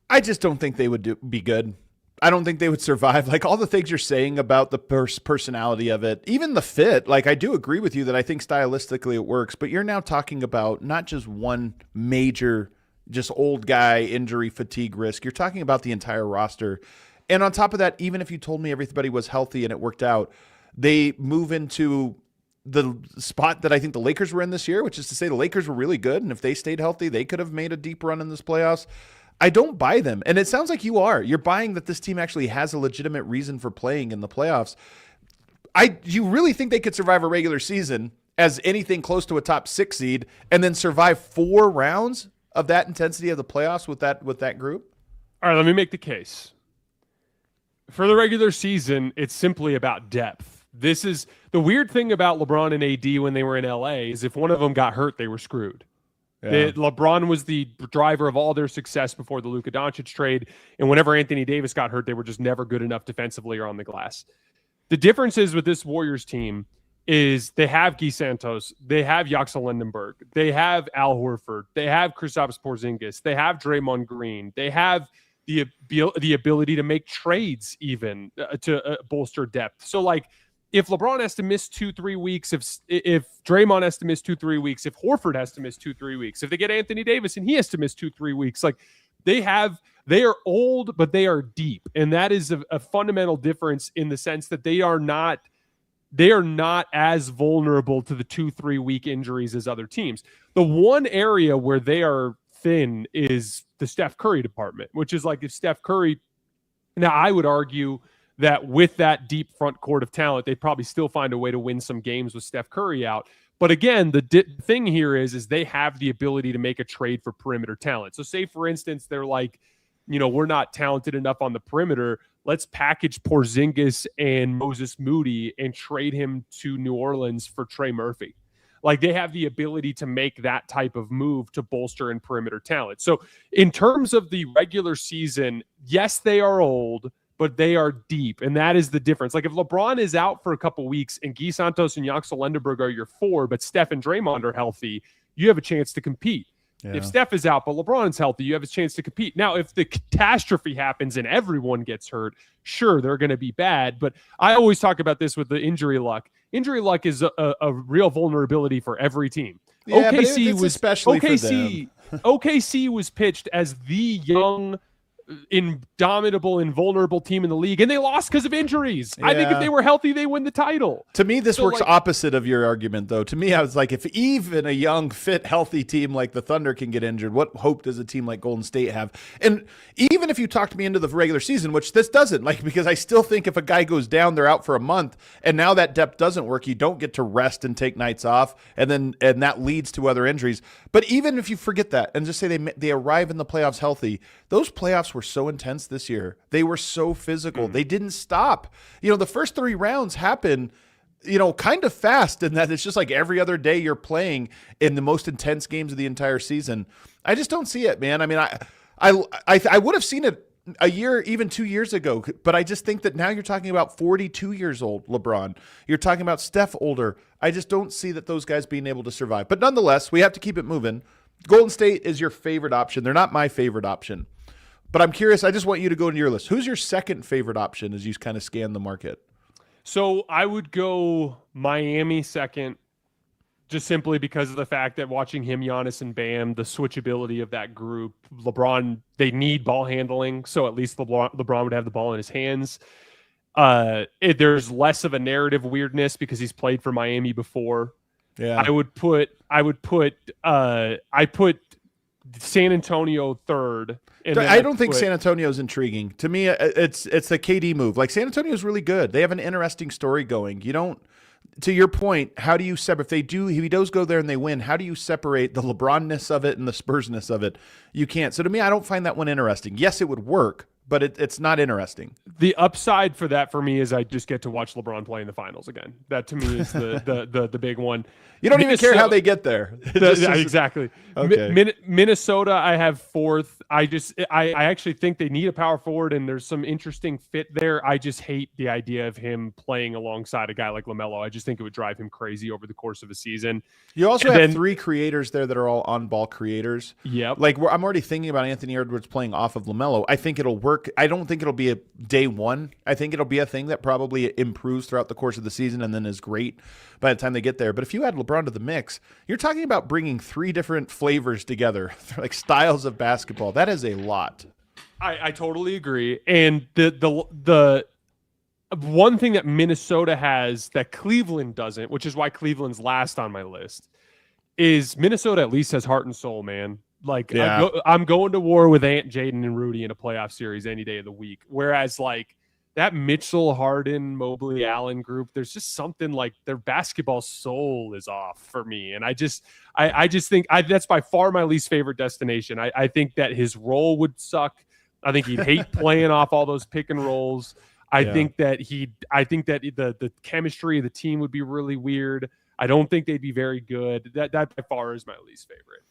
S1: I just don't think they would be good. I don't think they would survive. Like all the things you're saying about the personality of it, even the fit, like I do agree with you that I think stylistically it works, but you're now talking about not just one major, just old guy injury fatigue risk. You're talking about the entire roster. And on top of that, even if you told me everybody was healthy and it worked out, they move into the spot that I think the Lakers were in this year, which is to say the Lakers were really good. And if they stayed healthy, they could have made a deep run in this playoffs. I don't buy them. And it sounds like you are. You're buying that this team actually has a legitimate reason for playing in the playoffs. You really think they could survive a regular season as anything close to a top 6 seed and then survive 4 rounds of that intensity of the playoffs with that group?
S2: All right, let me make the case. For the regular season, it's simply about depth. This is the weird thing about LeBron and AD when they were in LA is if one of them got hurt, they were screwed. Yeah. LeBron was the driver of all their success before the Luka Doncic trade, and whenever Anthony Davis got hurt, they were just never good enough defensively or on the glass. The difference is with this Warriors team is they have Guy Santos, they have Jaxel Lindenberg, they have Al Horford, they have Kristaps Porzingis, they have Draymond Green, they have the ability to make trades even to bolster depth. So like if LeBron has to miss 2-3 weeks, if Draymond has to miss 2-3 weeks, if Horford has to miss 2-3 weeks, if they get Anthony Davis and he has to miss 2-3 weeks, like they are old, but they are deep. And that is a fundamental difference in the sense that they are not as vulnerable to the 2-3 week injuries as other teams. The one area where they are thin is the Steph Curry department, which is like if Steph Curry, now I would argue that with that deep front court of talent, they'd probably still find a way to win some games with Steph Curry out. But again, the thing here is they have the ability to make a trade for perimeter talent. So say, for instance, they're like, we're not talented enough on the perimeter. Let's package Porzingis and Moses Moody and trade him to New Orleans for Trey Murphy. Like they have the ability to make that type of move to bolster in perimeter talent. So in terms of the regular season, yes, they are old, but they are deep. And that is the difference. Like if LeBron is out for a couple weeks and Guy Santos and Jaxel Lindenberg are your 4, but Steph and Draymond are healthy, you have a chance to compete. Yeah. If Steph is out, but LeBron's healthy, you have a chance to compete. Now, if the catastrophe happens and everyone gets hurt, sure, they're going to be bad. But I always talk about this with the injury luck. Injury luck is a real vulnerability for every team.
S1: Yeah, OKC was especially for them.
S2: OKC was pitched as the young, indomitable, invulnerable team in the league, and they lost because of injuries. Yeah. I think if they were healthy, they win the title.
S1: To me, this works opposite of your argument, though. To me, I was like, if even a young, fit, healthy team like the Thunder can get injured, what hope does a team like Golden State have? And even if you talked me into the regular season, which this doesn't, because I still think if a guy goes down, they're out for a month, and now that depth doesn't work, you don't get to rest and take nights off, and that leads to other injuries. But even if you forget that and just say they arrive in the playoffs healthy, those playoffs were so intense this year. They were so physical. They didn't stop. The first 3 rounds happen, kind of fast, in that it's just like every other day you're playing in the most intense games of the entire season. I just don't see it, man. I mean, I would have seen it a year, even 2 years ago. But I just think that now you're talking about 42 years old LeBron. You're talking about Steph older. I just don't see that those guys being able to survive. But nonetheless, we have to keep it moving. Golden State is your favorite option. They're not my favorite option. But I'm curious. I just want you to go into your list. Who's your second favorite option as you kind of scan the market?
S2: So I would go Miami second, just simply because of the fact that watching him, Giannis, and Bam, the switchability of that group, LeBron, they need ball handling, so at least LeBron would have the ball in his hands. There's less of a narrative weirdness because he's played for Miami before.
S1: Yeah,
S2: I put San Antonio third. And
S1: I don't think San Antonio is intriguing. To me, it's the KD move. Like, San Antonio is really good. They have an interesting story going. You don't. To your point, how do you separate? If he does go there and they win, how do you separate the LeBron-ness of it and the Spurs-ness of it? You can't. So to me, I don't find that one interesting. Yes, it would work, but it's not interesting.
S2: The upside for that for me is I just get to watch LeBron play in the finals again. That to me is the big one.
S1: You don't even care how they get there.
S2: Exactly.
S1: Okay.
S2: Minnesota, I have fourth. I actually think they need a power forward, and there's some interesting fit there. I just hate the idea of him playing alongside a guy like LaMelo. I just think it would drive him crazy over the course of a season.
S1: You also have three creators there that are all on-ball creators.
S2: Yep.
S1: Like, I'm already thinking about Anthony Edwards playing off of LaMelo. I think it'll work. I don't think it'll be a day one. I think it'll be a thing that probably improves throughout the course of the season and then is great by the time they get there. But if you add LeBron to the mix, you're talking about bringing three different flavors together, like styles of basketball. That is a lot.
S2: I totally agree. And the one thing that Minnesota has that Cleveland doesn't, which is why Cleveland's last on my list, is Minnesota at least has heart and soul, man. Like, yeah. I'm going to war with Ant, Jaden, and Rudy in a playoff series any day of the week. Whereas, like, that Mitchell, Harden, Mobley, Allen group, there's just something like their basketball soul is off for me. And I just think that's by far my least favorite destination. I think that his role would suck. I think he'd hate playing off all those pick and rolls. I think that the chemistry of the team would be really weird. I don't think they'd be very good. That by far is my least favorite.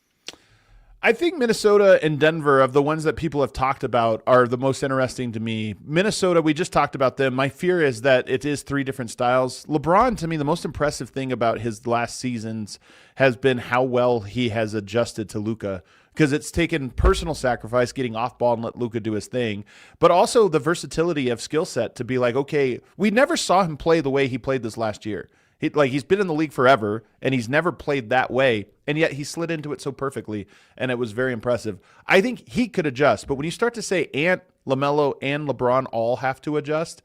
S1: I think Minnesota and Denver, of the ones that people have talked about, are the most interesting to me. Minnesota, we just talked about them. My fear is that it is three different styles. LeBron, to me, the most impressive thing about his last seasons has been how well he has adjusted to Luka, because it's taken personal sacrifice getting off ball and let Luka do his thing, but also the versatility of skill set to be like, okay, we never saw him play the way he played this last year. He's been in the league forever, and he's never played that way, and yet he slid into it so perfectly, and it was very impressive. I think he could adjust, but when you start to say Ant, LaMelo, and LeBron all have to adjust,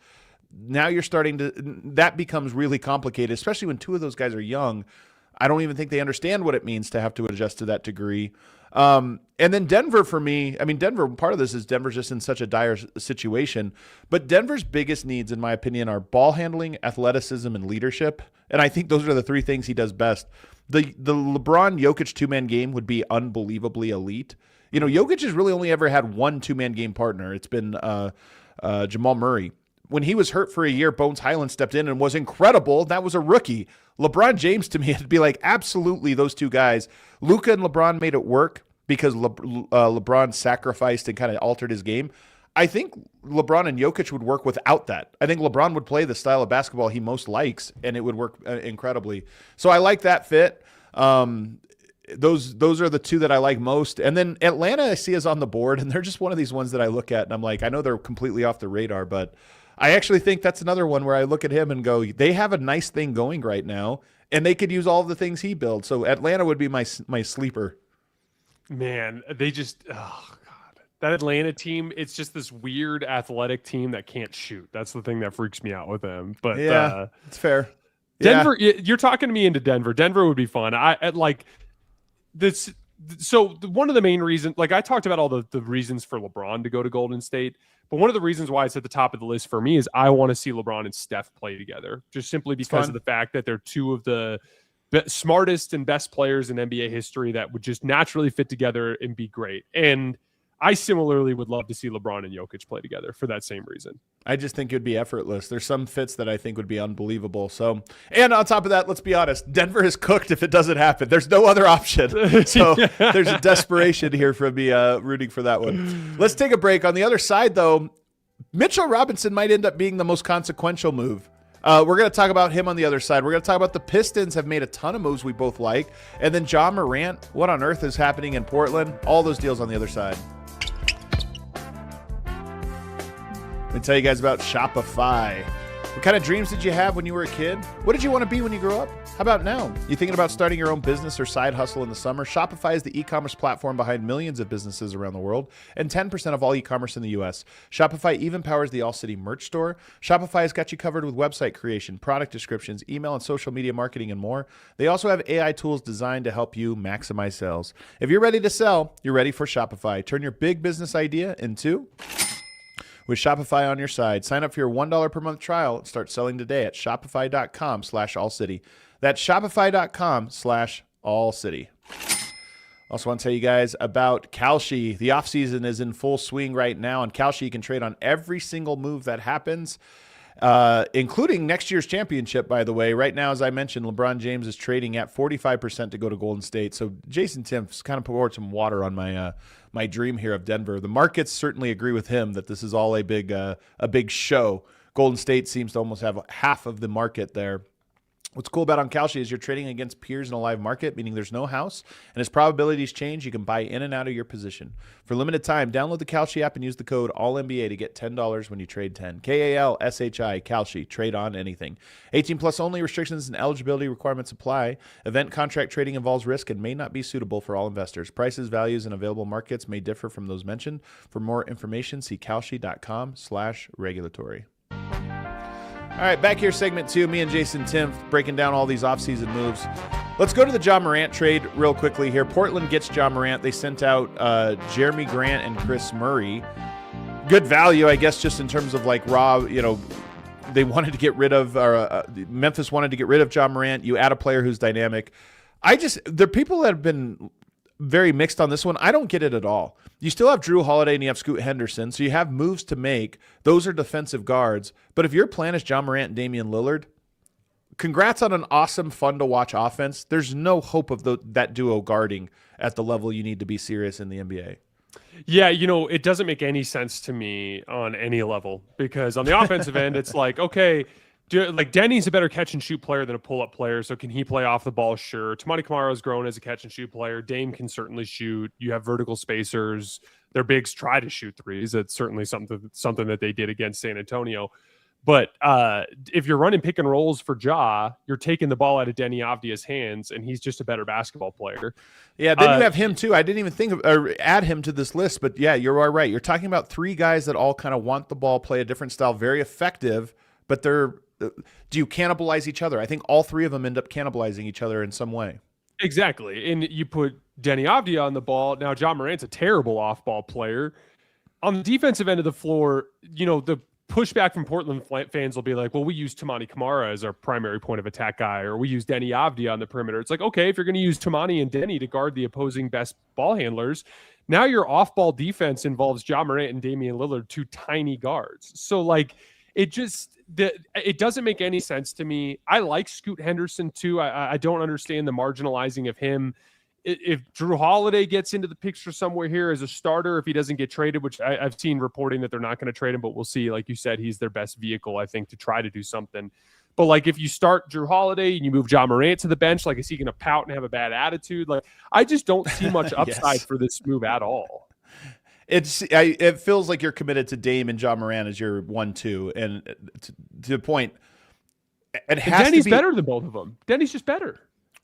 S1: now you're starting to – that becomes really complicated, especially when two of those guys are young. I don't even think they understand what it means to have to adjust to that degree. And then Denver, for me, I mean, Denver, part of this is Denver's just in such a dire situation, but Denver's biggest needs, in my opinion, are ball handling, athleticism, and leadership. And I think those are the three things he does best. The LeBron Jokic two-man game would be unbelievably elite. You know, Jokic has really only ever had one two-man game partner. It's been Jamal Murray. When he was hurt for a year, Bones Highland stepped in and was incredible. That was a rookie. LeBron James, to me, it'd be like absolutely those two guys. Luka and LeBron made it work because LeBron sacrificed and kind of altered his game. I think LeBron and Jokic would work without that. I think LeBron would play the style of basketball he most likes, and it would work incredibly. So I like that fit. Those are the two that I like most. And then Atlanta I see is on the board, and they're just one of these ones that I look at, and I'm like, I know they're completely off the radar, but I actually think that's another one where I look at him and go, they have a nice thing going right now, and they could use all of the things he builds. So Atlanta would be my sleeper.
S2: Man, they just that Atlanta team, it's just this weird athletic team that can't shoot. That's the thing that freaks me out with them. But
S1: yeah, it's fair.
S2: Denver, you're talking to me into Denver. Denver would be fun. I like this. So one of the main reasons, like I talked about all the reasons for LeBron to go to Golden State, but one of the reasons why it's at the top of the list for me is I want to see LeBron and Steph play together, just simply because of the fact that they're two of the smartest and best players in NBA history that would just naturally fit together and be great. And I similarly would love to see LeBron and Jokic play together for that same reason.
S1: I just think it would be effortless. There's some fits that I think would be unbelievable. So, and on top of that, let's be honest, Denver is cooked if it doesn't happen. There's no other option. So there's a desperation here from me rooting for that one. Let's take a break. On the other side, though, Mitchell Robinson might end up being the most consequential move. We're going to talk about him on the other side. We're going to talk about the Pistons have made a ton of moves we both like. And then Ja Morant, what on earth is happening in Portland? All those deals on the other side. Let me tell you guys about Shopify. What kind of dreams did you have when you were a kid? What did you want to be when you grew up? How about now? You thinking about starting your own business or side hustle in the summer? Shopify is the e-commerce platform behind millions of businesses around the world and 10% of all e-commerce in the U.S. Shopify even powers the All City merch store. Shopify has got you covered with website creation, product descriptions, email and social media marketing, and more. They also have AI tools designed to help you maximize sales. If you're ready to sell, you're ready for Shopify. Turn your big business idea into... with Shopify on your side. Sign up for your $1 per month trial and start selling today at shopify.com/allcity. That's shopify.com/allcity. Also want to tell you guys about Kalshi. The offseason is in full swing right now, and Kalshi you can trade on every single move that happens, including next year's championship, by the way. Right now, as I mentioned, LeBron James is trading at 45% to go to Golden State. So Jason Timpf kind of poured some water on my dream here of Denver. The markets certainly agree with him that this is all a big show. Golden State seems to almost have half of the market there. What's cool about on Kalshi is you're trading against peers in a live market, meaning there's no house, and as probabilities change, you can buy in and out of your position. For limited time, download the Kalshi app and use the code ALLNBA to get $10 when you trade 10. KALSHI, Kalshi, trade on anything. 18 plus only, restrictions and eligibility requirements apply. Event contract trading involves risk and may not be suitable for all investors. Prices, values, and available markets may differ from those mentioned. For more information, see kalshi.com/regulatory. All right, back here, segment 2, me and Jason Timpf breaking down all these offseason moves. Let's go to the Ja Morant trade real quickly here. Portland gets Ja Morant. They sent out Jeremy Grant and Chris Murray. Good value, I guess, just in terms of like raw, they wanted to get rid of, Memphis wanted to get rid of Ja Morant. You add a player who's dynamic. There are people that have been very mixed on this one. I don't get it at all. You still have Drew Holiday and you have Scoot Henderson, so you have moves to make. Those are defensive guards. But if your plan is Ja Morant and Damian Lillard, congrats on an awesome, fun-to-watch offense. There's no hope of that duo guarding at the level you need to be serious in the NBA.
S2: Yeah, it doesn't make any sense to me on any level because on the offensive end, it's like, okay, Denny's a better catch-and-shoot player than a pull-up player, so can he play off the ball? Sure. Toumani Camara's grown as a catch-and-shoot player. Dame can certainly shoot. You have vertical spacers. Their bigs try to shoot threes. That's certainly something that they did against San Antonio. But if you're running pick and rolls for Ja, you're taking the ball out of Deni Avdia's hands, and he's just a better basketball player.
S1: Yeah, then you have him too. I didn't even think of or add him to this list, but yeah, you're all right. You're talking about three guys that all kind of want the ball, play a different style, very effective, but do you cannibalize each other? I think all three of them end up cannibalizing each other in some way.
S2: Exactly. And you put Deni Avdia on the ball. Now, Ja Morant's a terrible off-ball player. On the defensive end of the floor, the pushback from Portland fans will be like, well, we use Toumani Camara as our primary point of attack guy, or we use Deni Avdia on the perimeter. It's like, okay, if you're going to use Toumani and Deni to guard the opposing best ball handlers, now your off-ball defense involves Ja Morant and Damian Lillard, two tiny guards. So, it doesn't make any sense to me. I like Scoot Henderson too. I don't understand the marginalizing of him. If Drew Holiday gets into the picture somewhere here as a starter, if he doesn't get traded, which I've seen reporting that they're not going to trade him, but we'll see. Like you said, he's their best vehicle, I think, to try to do something. But if you start Drew Holiday and you move Ja Morant to the bench, is he going to pout and have a bad attitude? I just don't see much upside for this move at all.
S1: It feels like you're committed to Dame and Ja Morant as your 1-2, and to the point, it has
S2: Denny's
S1: to be
S2: better than both of them. Denny's just better.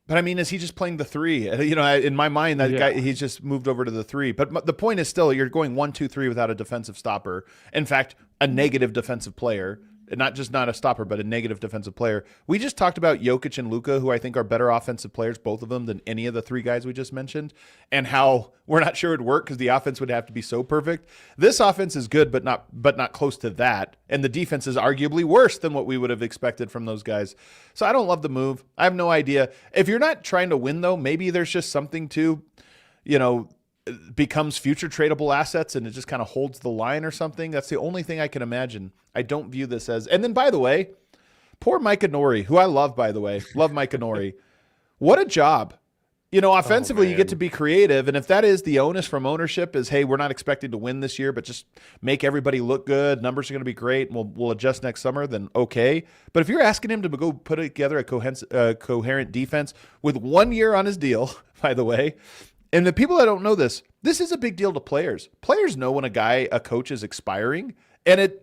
S1: But I mean, is he just playing the 3? In my mind, that guy, he's just moved over to the 3. But the point is still, you're going 1-2-3 without a defensive stopper. In fact, a negative defensive player. Not a stopper, but a negative defensive player. We just talked about Jokic and Luka, who I think are better offensive players, both of them, than any of the 3 guys we just mentioned, and how we're not sure it'd work because the offense would have to be so perfect. This offense is good, but not close to that, and the defense is arguably worse than what we would have expected from those guys. So I don't love the move. I have no idea. If you're not trying to win, though, maybe there's just something to, becomes future tradable assets and it just kind of holds the line or something. That's the only thing I can imagine. I don't view this as. And then, by the way, poor Micah Nori, who I love, by the way. Love Micah Nori. What a job. Offensively, you get to be creative. And if that is the onus from ownership is, hey, we're not expecting to win this year, but just make everybody look good. Numbers are going to be great. And we'll adjust next summer, then okay. But if you're asking him to go put together a coherent defense with 1 year on his deal, by the way, and the people that don't know this is a big deal to players. Players know when a coach is expiring, and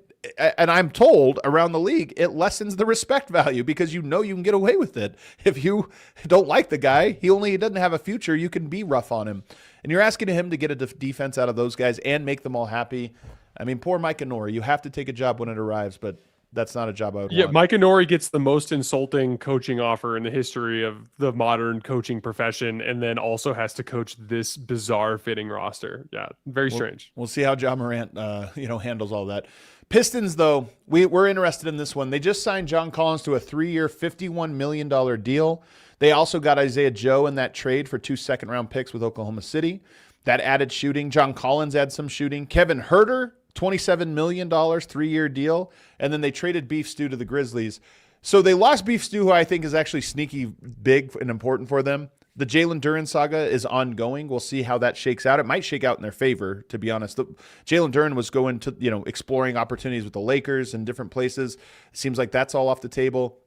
S1: I'm told around the league, it lessens the respect value because you can get away with it. If you don't like the guy, he doesn't have a future, you can be rough on him. And you're asking him to get a defense out of those guys and make them all happy. I mean, poor Micah Nori. You have to take a job when it arrives, but that's not a job I would want.
S2: Micah Nori gets the most insulting coaching offer in the history of the modern coaching profession, and then also has to coach this bizarre fitting roster. Yeah, very strange.
S1: We'll see how Ja Morant handles all that. Pistons, though, we're interested in this one. They just signed John Collins to a 3-year, $51 million deal. They also got Isaiah Joe in that trade for 2 second-round picks with Oklahoma City. That added shooting. John Collins adds some shooting. Kevin Huerter, $27 million, 3-year deal. And then they traded Beef Stew to the Grizzlies. So they lost Beef Stew, who I think is actually sneaky big and important for them. The Jalen Duren saga is ongoing. We'll see how that shakes out. It might shake out in their favor, to be honest. Jalen Duren was going to, exploring opportunities with the Lakers and different places. It seems like that's all off the table.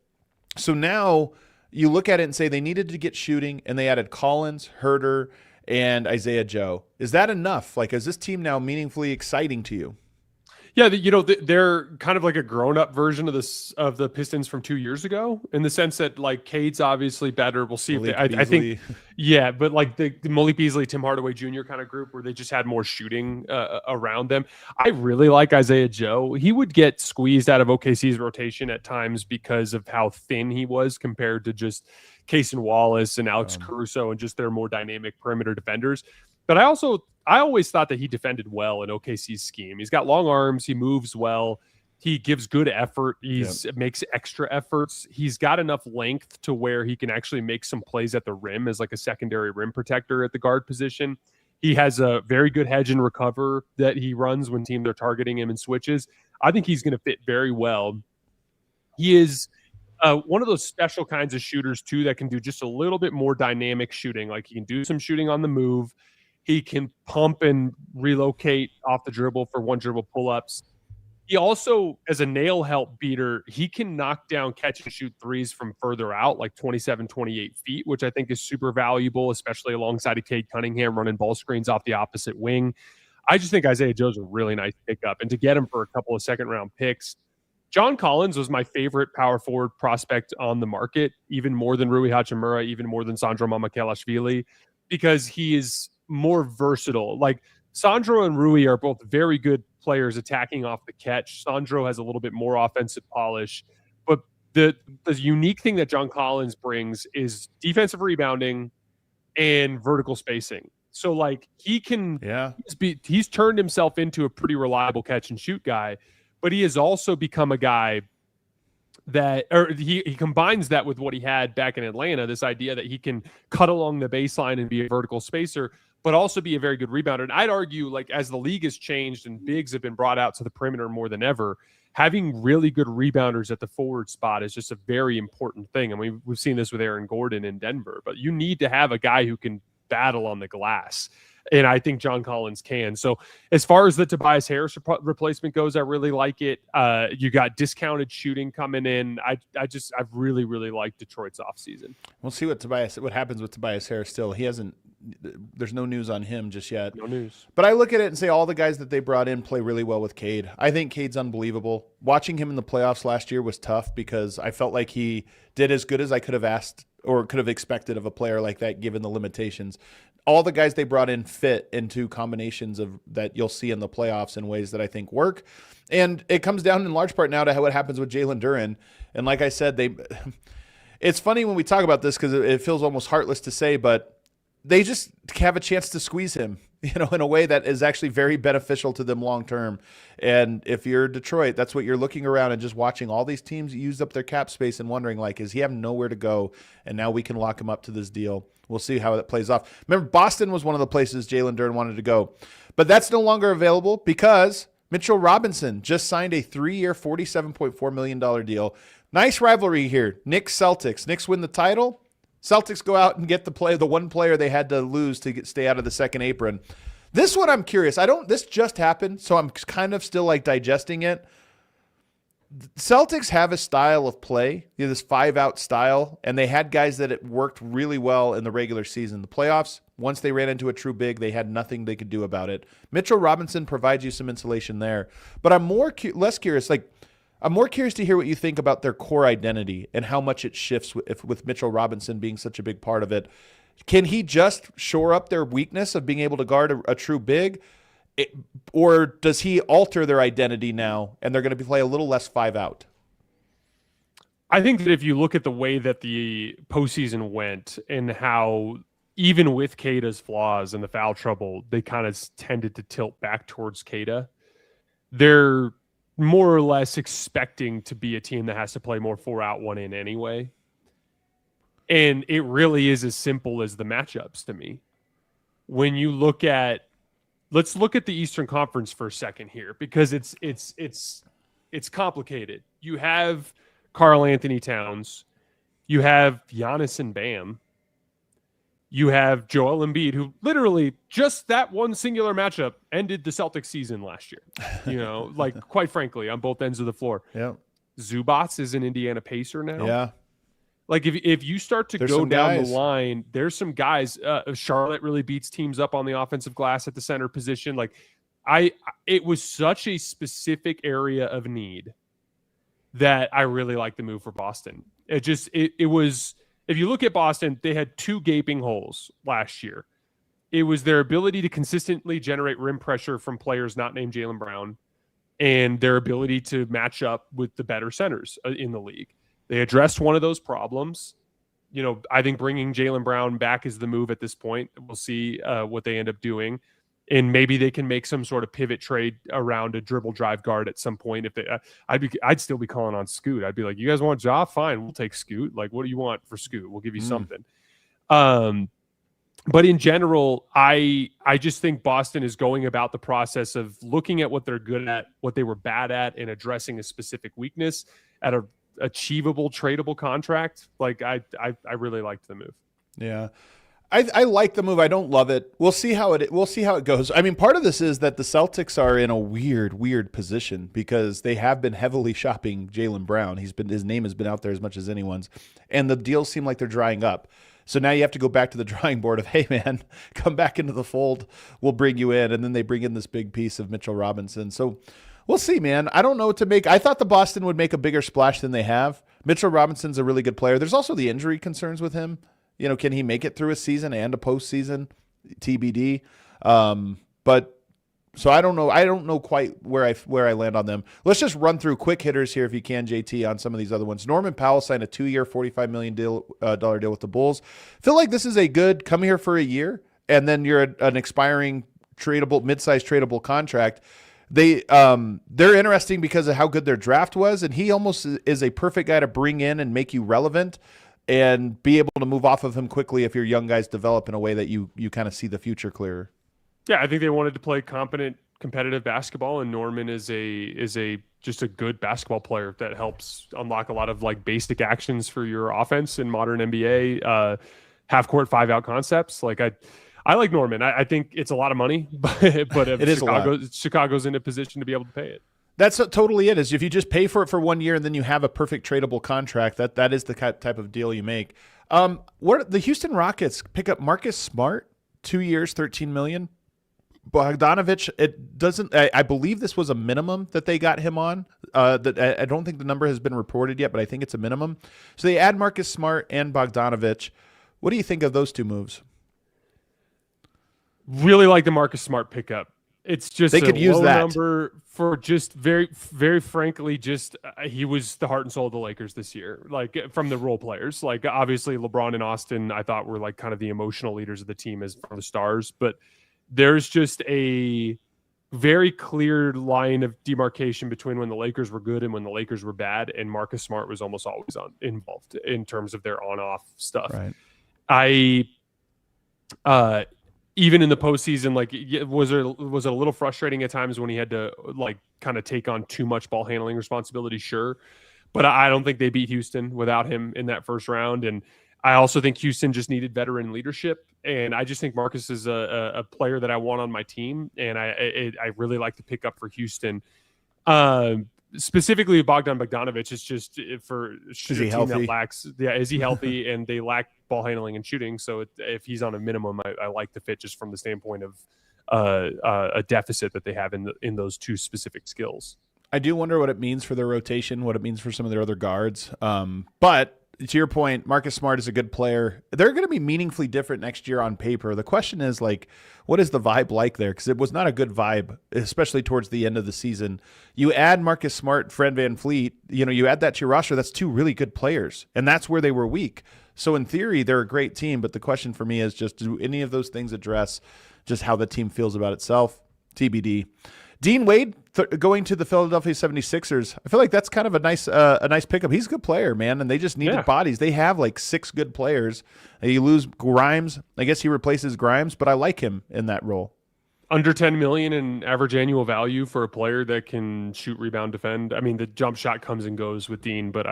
S1: So now you look at it and say they needed to get shooting, and they added Collins, Huerter, and Isaiah Joe. Is that enough? Like, is this team now meaningfully exciting to you?
S2: Yeah, they're kind of like a grown-up version of the Pistons from 2 years ago, in the sense that like Cade's obviously better. We'll see I think, yeah, but like the Malik Beasley, Tim Hardaway Jr. kind of group where they just had more shooting around them. I really like Isaiah Joe. He would get squeezed out of OKC's rotation at times because of how thin he was compared to just Cason Wallace and Alex Caruso and just their more dynamic perimeter defenders. But I always thought that he defended well in OKC's scheme. He's got long arms. He moves well. He gives good effort. Makes extra efforts. He's got enough length to where he can actually make some plays at the rim as like a secondary rim protector at the guard position. He has a very good hedge and recover that he runs when teams are targeting him and switches. I think he's going to fit very well. He is one of those special kinds of shooters too that can do just a little bit more dynamic shooting. Like he can do some shooting on the move. He can pump and relocate off the dribble for one dribble pull-ups. He also, as a nail help beater, he can knock down catch and shoot threes from further out, like 27, 28 feet, which I think is super valuable, especially alongside of Cade Cunningham running ball screens off the opposite wing. I just think Isaiah Joe's a really nice pickup. And to get him for a couple of second-round picks, John Collins was my favorite power forward prospect on the market, even more than Rui Hachimura, even more than Sandro Mamukelashvili, because he is more versatile. Like Sandro and Rui are both very good players attacking off the catch. Sandro has a little bit more offensive polish, but the unique thing that John Collins brings is defensive rebounding and vertical spacing. So like he can, he's turned himself into a pretty reliable catch and shoot guy, but he has also become a guy that, or he combines that with what he had back in Atlanta, this idea that he can cut along the baseline and be a vertical spacer, but also be a very good rebounder. And I'd argue, like, as the league has changed and bigs have been brought out to the perimeter more than ever, having really good rebounders at the forward spot is just a very important thing. I mean, we've seen this with Aaron Gordon in Denver, but you need to have a guy who can battle on the glass. And I think John Collins can. So as far as the Tobias Harris replacement goes, I really like it. You got discounted shooting coming in. I've really, really liked Detroit's offseason.
S1: We'll see what happens with Tobias Harris still. There's no news on him just yet.
S2: No news.
S1: But I look at it and say all the guys that they brought in play really well with Cade. I think Cade's unbelievable. Watching him in the playoffs last year was tough because I felt like he did as good as I could have asked or could have expected of a player like that given the limitations. All the guys they brought in fit into combinations of that you'll see in the playoffs in ways that I think work. And it comes down in large part now to what happens with Jalen Duren. And like I said, it's funny when we talk about this because it feels almost heartless to say, but they just have a chance to squeeze him, in a way that is actually very beneficial to them long term. And if you're Detroit, that's what you're looking around and just watching all these teams use up their cap space and wondering, like, is he have nowhere to go? And now we can lock him up to this deal. We'll see how it plays off. Remember, Boston was one of the places Jalen Duren wanted to go, but that's no longer available because Mitchell Robinson just signed a 3-year, $47.4 million deal. Nice rivalry here. Knicks Celtics. Knicks win the title. Celtics go out and get the one player they had to lose to stay out of the second apron. This one I'm curious. This just happened, so I'm kind of still like digesting it. Celtics have a style of play, this 5-out style, and they had guys that it worked really well in the regular season. The playoffs, once they ran into a true big, they had nothing they could do about it. Mitchell Robinson provides you some insulation there, but I'm less curious. I'm more curious to hear what you think about their core identity and how much it shifts with Mitchell Robinson being such a big part of it. Can he just shore up their weakness of being able to guard a true big? Or does he alter their identity now and they're going to play a little less 5-out?
S2: I think that if you look at the way that the postseason went and how even with Kata's flaws and the foul trouble, they kind of tended to tilt back towards Kata. They're more or less expecting to be a team that has to play more 4-out, 1-in anyway. And it really is as simple as the matchups to me. When you look at, let's look at the Eastern Conference for a second here, because it's complicated. You have Karl Anthony Towns, you have Giannis and Bam, you have Joel Embiid, who literally just that one singular matchup ended the Celtics season last year. Quite frankly, on both ends of the floor.
S1: Yeah.
S2: Zubats is an Indiana Pacer now.
S1: Yeah.
S2: Like if you start to go down the line, there's some guys. Charlotte really beats teams up on the offensive glass at the center position. It was such a specific area of need that I really like the move for Boston. It was. If you look at Boston, they had 2 gaping holes last year. It was their ability to consistently generate rim pressure from players not named Jaylen Brown and their ability to match up with the better centers in the league. They addressed one of those problems. I think bringing Jaylen Brown back is the move at this point. We'll see what they end up doing. And maybe they can make some sort of pivot trade around a dribble drive guard at some point. If they, I'd still be calling on Scoot. I'd be like, you guys want Ja? Fine, we'll take Scoot. Like, what do you want for Scoot? We'll give you something. But in general, I just think Boston is going about the process of looking at what they're good at, what they were bad at, and addressing a specific weakness at a achievable, tradable contract. I really liked the move.
S1: Yeah. I like the move. I don't love it. We'll see how it goes. I mean, part of this is that the Celtics are in a weird position because they have been heavily shopping Jaylen Brown. His name has been out there as much as anyone's, and the deals seem like they're drying up. So now you have to go back to the drawing board of, hey man, come back into the fold. We'll bring you in, and then they bring in this big piece of Mitchell Robinson. So we'll see, man. I don't know what to make. I thought the Boston would make a bigger splash than they have. Mitchell Robinson's a really good player. There's also the injury concerns with him. Can he make it through a season and a postseason? TBD. But so I don't know. I don't know quite where I land on them. Let's just run through quick hitters here if you can, JT, on some of these other ones. Norman Powell signed a 2-year, $45 million dollar deal with the Bulls. Feel like this is a good come here for a year, and then you're an expiring mid-sized tradable contract. They're interesting because of how good their draft was, and he almost is a perfect guy to bring in and make you relevant and be able to move off of him quickly if your young guys develop in a way that you kind of see the future clearer.
S2: Yeah, I think they wanted to play competent, competitive basketball, and Norman is just a good basketball player that helps unlock a lot of basic actions for your offense in modern NBA, half-court 5-out concepts. I like Norman. I think it's a lot of money, but if Chicago's in a position to be able to pay it.
S1: That's totally it. Is if you just pay for it for 1 year and then you have a perfect tradable contract, that is the type of deal you make. What the Houston Rockets pick up Marcus Smart, 2 years, $13 million. Bogdanović, it doesn't. I believe this was a minimum that they got him on. That I don't think the number has been reported yet, but I think it's a minimum. So they add Marcus Smart and Bogdanović. What do you think of those two moves?
S2: Really like the Marcus Smart pickup. It's just
S1: they could use that
S2: number for just very, very frankly, just he was the heart and soul of the Lakers this year. Like from the role players, like obviously LeBron and Austin, I thought were like kind of the emotional leaders of the team as from the stars, but there's just a very clear line of demarcation between when the Lakers were good and when the Lakers were bad. And Marcus Smart was almost always involved in terms of their on-off stuff.
S1: Right.
S2: Even in the postseason, like was it a little frustrating at times when he had to like kind of take on too much ball handling responsibility? Sure. But I don't think they beat Houston without him in that first round. And I also think Houston just needed veteran leadership. And I just think Marcus is a player that I want on my team. And I really like to pick up for Houston. Specifically Bogdan Bogdanović is just for a team that lacks. Yeah, is he healthy? And they lack ball handling and shooting. So if he's on a minimum, I like the fit just from the standpoint of a deficit that they have in those two specific skills.
S1: I do wonder what it means for their rotation, what it means for some of their other guards. But to your point, Marcus Smart is a good player. They're going to be meaningfully different next year on paper. The question is, like, what is the vibe like there? Because it was not a good vibe, especially towards the end of the season. You add Marcus Smart, Fred VanVleet, you add that to your roster. That's two really good players, and that's where they were weak. So in theory, they're a great team. But the question for me is just, do any of those things address just how the team feels about itself? TBD. Dean Wade going to the Philadelphia 76ers. I feel like that's kind of a nice pickup. He's a good player, man, and they just needed bodies. They have like 6 good players. You lose Grimes. I guess he replaces Grimes, but I like him in that role.
S2: Under $10 million in average annual value for a player that can shoot, rebound, defend. I mean, the jump shot comes and goes with Dean, but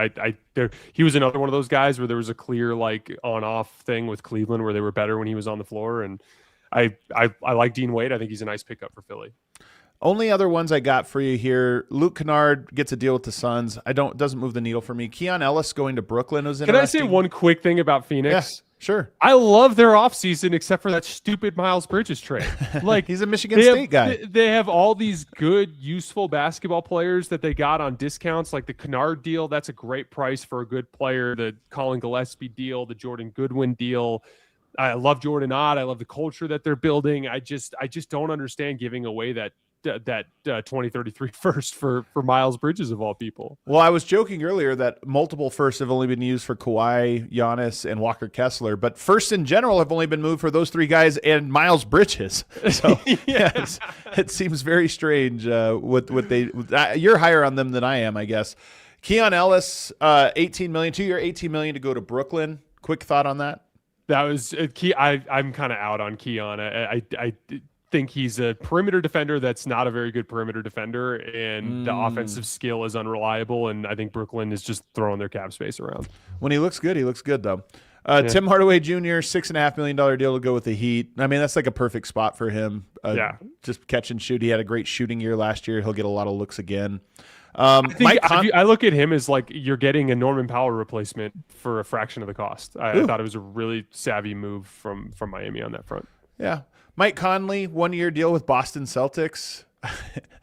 S2: he was another one of those guys where there was a clear like on-off thing with Cleveland where they were better when he was on the floor, and I like Dean Wade. I think he's a nice pickup for Philly.
S1: Only other ones I got for you here. Luke Kennard gets a deal with the Suns. Doesn't move the needle for me. Keon Ellis going to Brooklyn was interesting.
S2: Can I say one quick thing about Phoenix?
S1: Yeah, sure.
S2: I love their offseason except for that stupid Miles Bridges trade. Like
S1: he's a Michigan State guy.
S2: They have all these good, useful basketball players that they got on discounts, like the Kennard deal. That's a great price for a good player. The Colin Gillespie deal, the Jordan Goodwin deal. I love Jordan Ott. I love the culture that they're building. I just don't understand giving away that 2033 first for Miles Bridges of all people.
S1: Well, I was joking earlier that multiple firsts have only been used for Kawhi, Giannis, and Walker Kessler, but firsts in general have only been moved for those 3 guys and Miles Bridges. So yes, it seems very strange what they. You're higher on them than I am, I guess. Keon Ellis, $18 million, 2-year, $18 million to go to Brooklyn. Quick thought on that.
S2: That was key. I'm kind of out on Keon. I think he's a perimeter defender that's not a very good perimeter defender, and the offensive skill is unreliable, and I think Brooklyn is just throwing their cap space around.
S1: When he looks good though. Tim Hardaway Jr., $6.5 million deal to go with the Heat. I mean, that's like a perfect spot for him. Just catch and shoot. He had a great shooting year last year. He'll get a lot of looks again.
S2: I look at him as like you're getting a Norman Powell replacement for a fraction of the cost. I thought it was a really savvy move from Miami on that front.
S1: Yeah. Mike Conley, 1-year deal with Boston Celtics.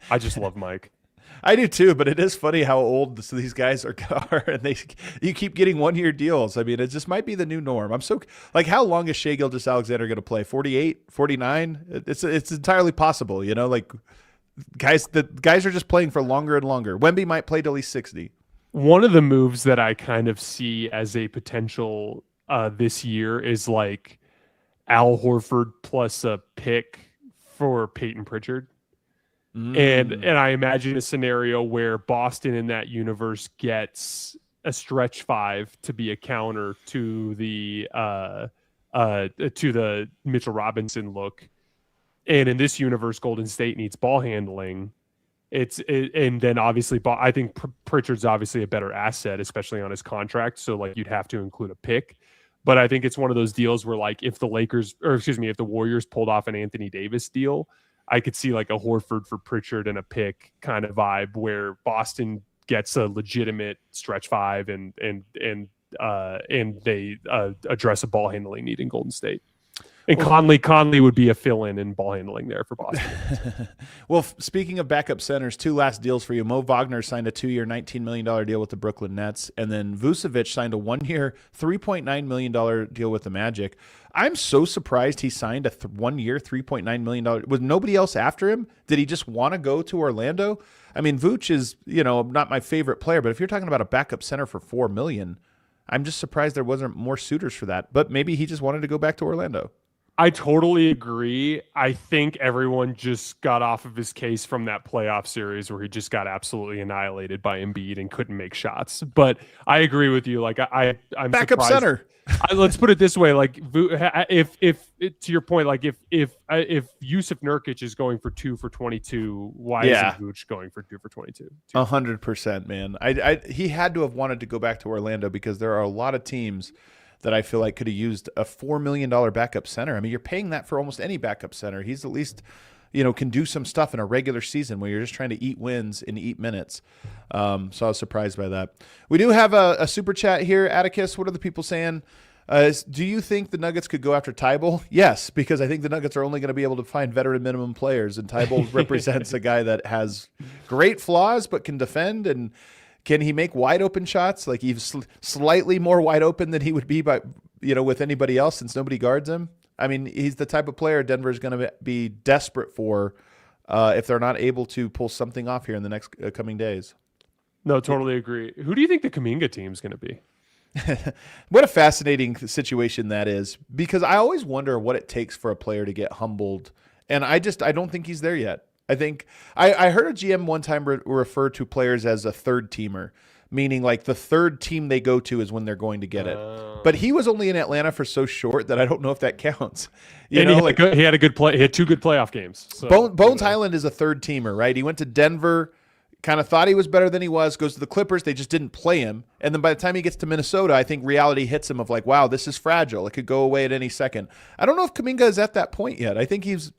S2: I just love Mike.
S1: I do too, but it is funny how old these guys are, and you keep getting 1-year deals. I mean, it just might be the new norm. I'm so like, how long is Shai Gilgeous-Alexander going to play? 48, 49? It's entirely possible, like guys are just playing for longer and longer. Wemby might play till he's 60.
S2: One of the moves that I kind of see as a potential this year is like Al Horford plus a pick for Peyton Pritchard. And I imagine a scenario where Boston in that universe gets a stretch 5 to be a counter to the Mitchell Robinson look. And in this universe, Golden State needs ball handling. And then obviously, I think Pritchard's obviously a better asset, especially on his contract. So like you'd have to include a pick. But I think it's one of those deals where like if the Warriors pulled off an Anthony Davis deal, I could see like a Horford for Pritchard and a pick kind of vibe where Boston gets a legitimate stretch 5 and they address a ball handling need in Golden State. And Conley would be a fill-in in ball handling there for Boston.
S1: Well, speaking of backup centers, 2 last deals for you. Mo Wagner signed a 2-year, $19 million deal with the Brooklyn Nets, and then Vucevic signed a 1-year, $3.9 million deal with the Magic. I'm so surprised he signed a 1-year, $3.9 million. Was nobody else after him? Did he just want to go to Orlando? I mean, Vooch is, not my favorite player, but if you're talking about a backup center for $4 million, I'm just surprised there wasn't more suitors for that. But maybe he just wanted to go back to Orlando.
S2: I totally agree. I think everyone just got off of his case from that playoff series where he just got absolutely annihilated by Embiid and couldn't make shots. But I agree with you. Like I'm
S1: backup
S2: surprised.
S1: Center.
S2: Let's put it this way: like if to your point, like if Yusuf Nurkic is going for 2 for 22, why isn't Vooch going for 2 for 22?
S1: 100%, man. He had to have wanted to go back to Orlando because there are a lot of teams that I feel like could have used a $4 million backup center. I mean, you're paying that for almost any backup center. He's at least, can do some stuff in a regular season where you're just trying to eat wins and eat minutes. So I was surprised by that. We do have a super chat here. Atticus, what are the people saying? Do you think the Nuggets could go after Tybal? Yes, because I think the Nuggets are only going to be able to find veteran minimum players, and Tybal represents a guy that has great flaws but can defend, and can he make wide open shots? Like he's slightly more wide open than he would be with anybody else since nobody guards him. I mean, he's the type of player Denver's going to be desperate for if they're not able to pull something off here in the next coming days.
S2: No, totally agree. Who do you think the Kuminga team's going to be?
S1: What a fascinating situation that is, because I always wonder what it takes for a player to get humbled, and I don't think he's there yet. I think I heard a GM one time refer to players as a third teamer, meaning like the third team they go to is when they're going to get it. But he was only in Atlanta for so short that I don't know if that counts.
S2: He had a good play. He had 2 good playoff games. So,
S1: Bones Highland is a third teamer, right? He went to Denver, kind of thought he was better than he was, goes to the Clippers. They just didn't play him. And then by the time he gets to Minnesota, I think reality hits him of like, wow, this is fragile. It could go away at any second. I don't know if Kuminga is at that point yet. I think he's,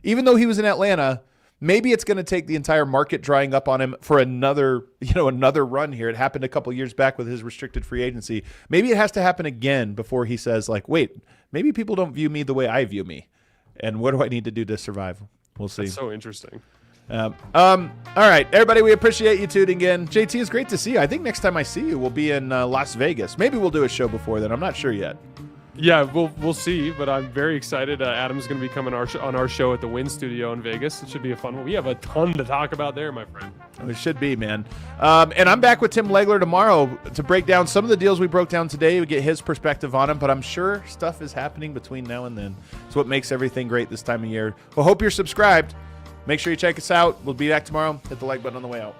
S1: even though he was in Atlanta, maybe it's going to take the entire market drying up on him for another run here. It happened a couple years back with his restricted free agency. Maybe it has to happen again before he says like, wait, maybe people don't view me the way I view me. And what do I need to do to survive? We'll see.
S2: That's so interesting.
S1: All right, everybody, we appreciate you tuning in. JT, it's great to see you. I think next time I see you, we'll be in Las Vegas. Maybe we'll do a show before then. I'm not sure yet.
S2: Yeah, we'll see, but I'm very excited. Adam's going to be coming on our show at the Wynn Studio in Vegas. It should be a fun one. We have a ton to talk about there, my friend.
S1: It should be, man. And I'm back with Tim Legler tomorrow to break down some of the deals we broke down today. We get his perspective on them, but I'm sure stuff is happening between now and then. It's what makes everything great this time of year. Well, hope you're subscribed. Make sure you check us out. We'll be back tomorrow. Hit the like button on the way out.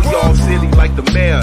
S3: We all silly like the mayor.